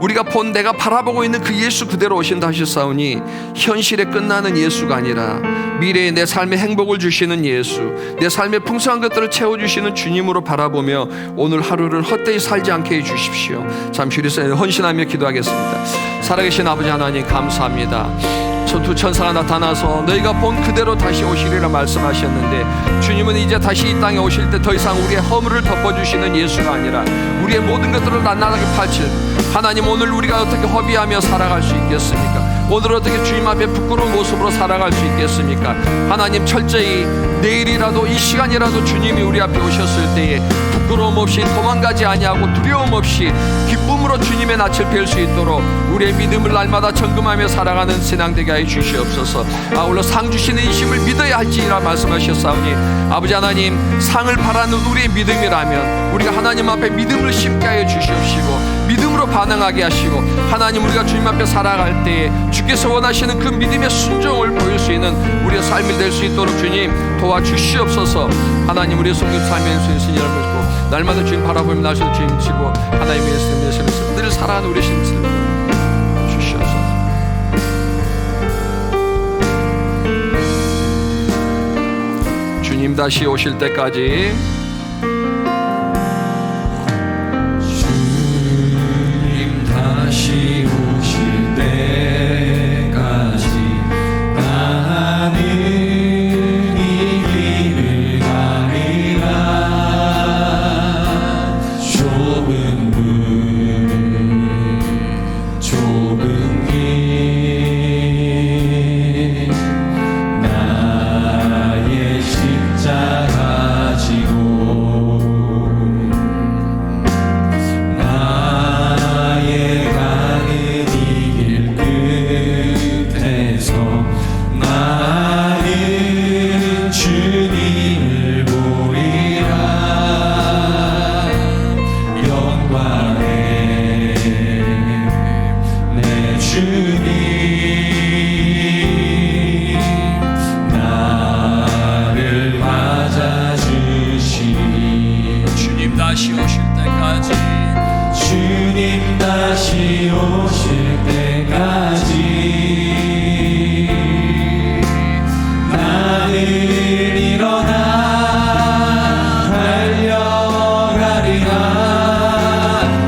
우리가 내가 바라보고 있는 그 예수 그대로 오신다 하셨사오니 현실에 끝나는 예수가 아니라 미래에 내 삶에 행복을 주시는 예수, 내 삶에 풍성한 것들을 채워주시는 주님으로 바라보며 오늘 하루를 헛되이 살지 않게 해주십시오. 잠시 우리 헌신하며 기도하겠습니다. 살아계신 아버지 하나님, 감사합니다. 두 천사가 나타나서 너희가 본 그대로 다시 오시리라 말씀하셨는데, 주님은 이제 다시 이 땅에 오실 때 더 이상 우리의 허물을 덮어주시는 예수가 아니라 우리의 모든 것들을 낱낱하게 파칠 하나님, 오늘 우리가 어떻게 허비하며 살아갈 수 있겠습니까? 오늘 어떻게 주님 앞에 부끄러운 모습으로 살아갈 수 있겠습니까? 하나님, 철저히 내일이라도 이 시간이라도 주님이 우리 앞에 오셨을 때에 부끄러움 없이 도망가지 아니하고 두려움 없이 기쁨으로 주님의 낯을 뵐 수 있도록 우리의 믿음을 날마다 점검하며 살아가는 신앙 되게 하여 주시옵소서. 아울러 상 주시는 이심을 믿어야 할지라 말씀하셨사오니 아버지 하나님, 상을 바라는 우리의 믿음이라면 우리가 하나님 앞에 믿음을 심게 하여 주시옵시고 믿음으로 반응하게 하시고, 하나님, 우리가 주님 앞에 살아갈 때에 주께서 원하시는 그 믿음의 순종을 보일 수 있는 우리의 삶이 될 수 있도록 주님 도와주시옵소서. 하나님, 우리의 성경 삶의 순신이를 믿고 날마다 주님 바라보며 나셔서 주님 치고 하나님의 말씀을 늘 살아가는 우리의 신을 주시옵소서. 주님 다시 오실 때까지 다시 오실 때까지 다시 오실 때까지 주님 다시 오실 때까지 나는 일어나 달려가리라.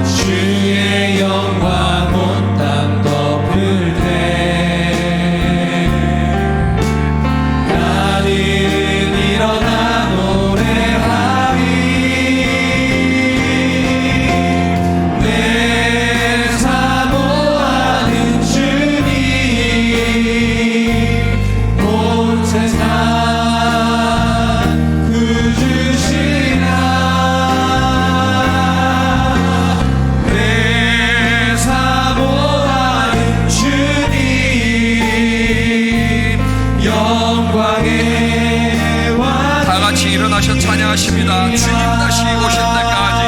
주의 영광 온 땅 덮을 때 나는 일어나 노래하리. 내 사모하는 주님 온 세상 구주시라. 내 사모하는 주님 영광의 왕. 다 같이 일어나셔 찬양하십니다. 주님 다시 오실 때까지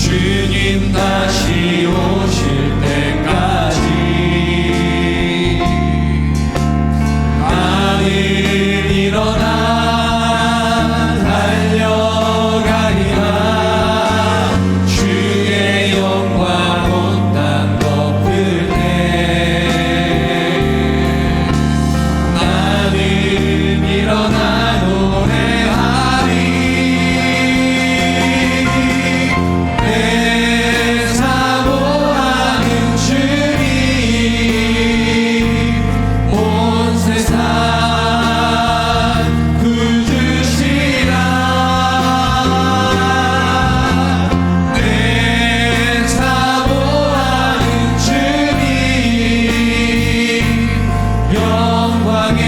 주님 다시 오실 때까지 나는 일어나 달려가리라. 주의 영광 온 땅 덮을 때 나는 일어나 노래하리. 내 사모하는 주님 온 세상 구주시라. 내 사모하는 주님 영광의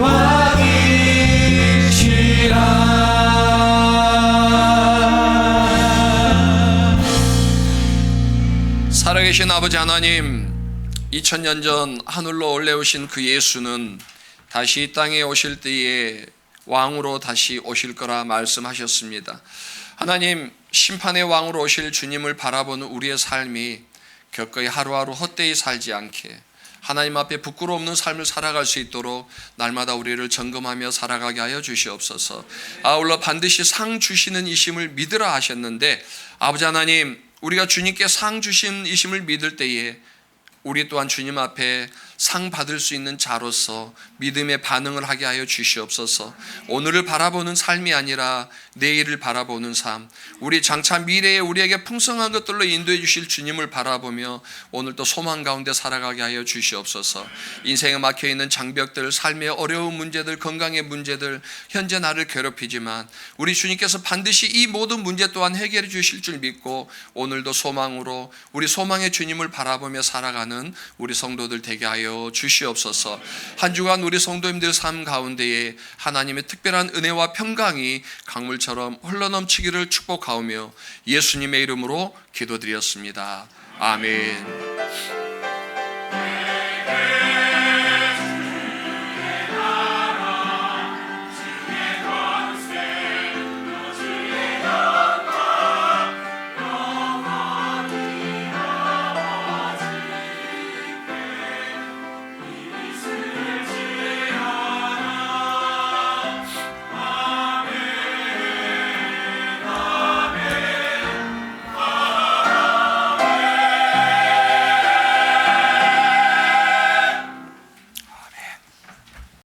왕이시라. 살아계신 아버지 하나님, 2000년 전 하늘로 올라오신 그 예수는 다시 이 땅에 오실 때에 왕으로 다시 오실 거라 말씀하셨습니다. 하나님, 심판의 왕으로 오실 주님을 바라보는 우리의 삶이 겪어이 하루하루 헛되이 살지 않게 하나님 앞에 부끄러움 없는 삶을 살아갈 수 있도록 날마다 우리를 점검하며 살아가게 하여 주시옵소서. 아울러 반드시 상 주시는 이심을 믿으라 하셨는데, 아버지 하나님, 우리가 주님께 상 주신 이심을 믿을 때에 우리 또한 주님 앞에 상 받을 수 있는 자로서 믿음의 반응을 하게 하여 주시옵소서. 오늘을 바라보는 삶이 아니라 내일을 바라보는 삶, 우리 장차 미래에 우리에게 풍성한 것들로 인도해 주실 주님을 바라보며 오늘도 소망 가운데 살아가게 하여 주시옵소서. 인생에 막혀있는 장벽들, 삶의 어려운 문제들, 건강의 문제들, 현재 나를 괴롭히지만 우리 주님께서 반드시 이 모든 문제 또한 해결해 주실 줄 믿고 오늘도 소망으로 우리 소망의 주님을 바라보며 살아가는 우리 성도들 되게 하여 주시옵소서. 한 주간 우리 성도님들 삶 가운데에 하나님의 특별한 은혜와 평강이 강물처럼 흘러넘치기를 축복하오며 예수님의 이름으로 기도드렸습니다. 아멘.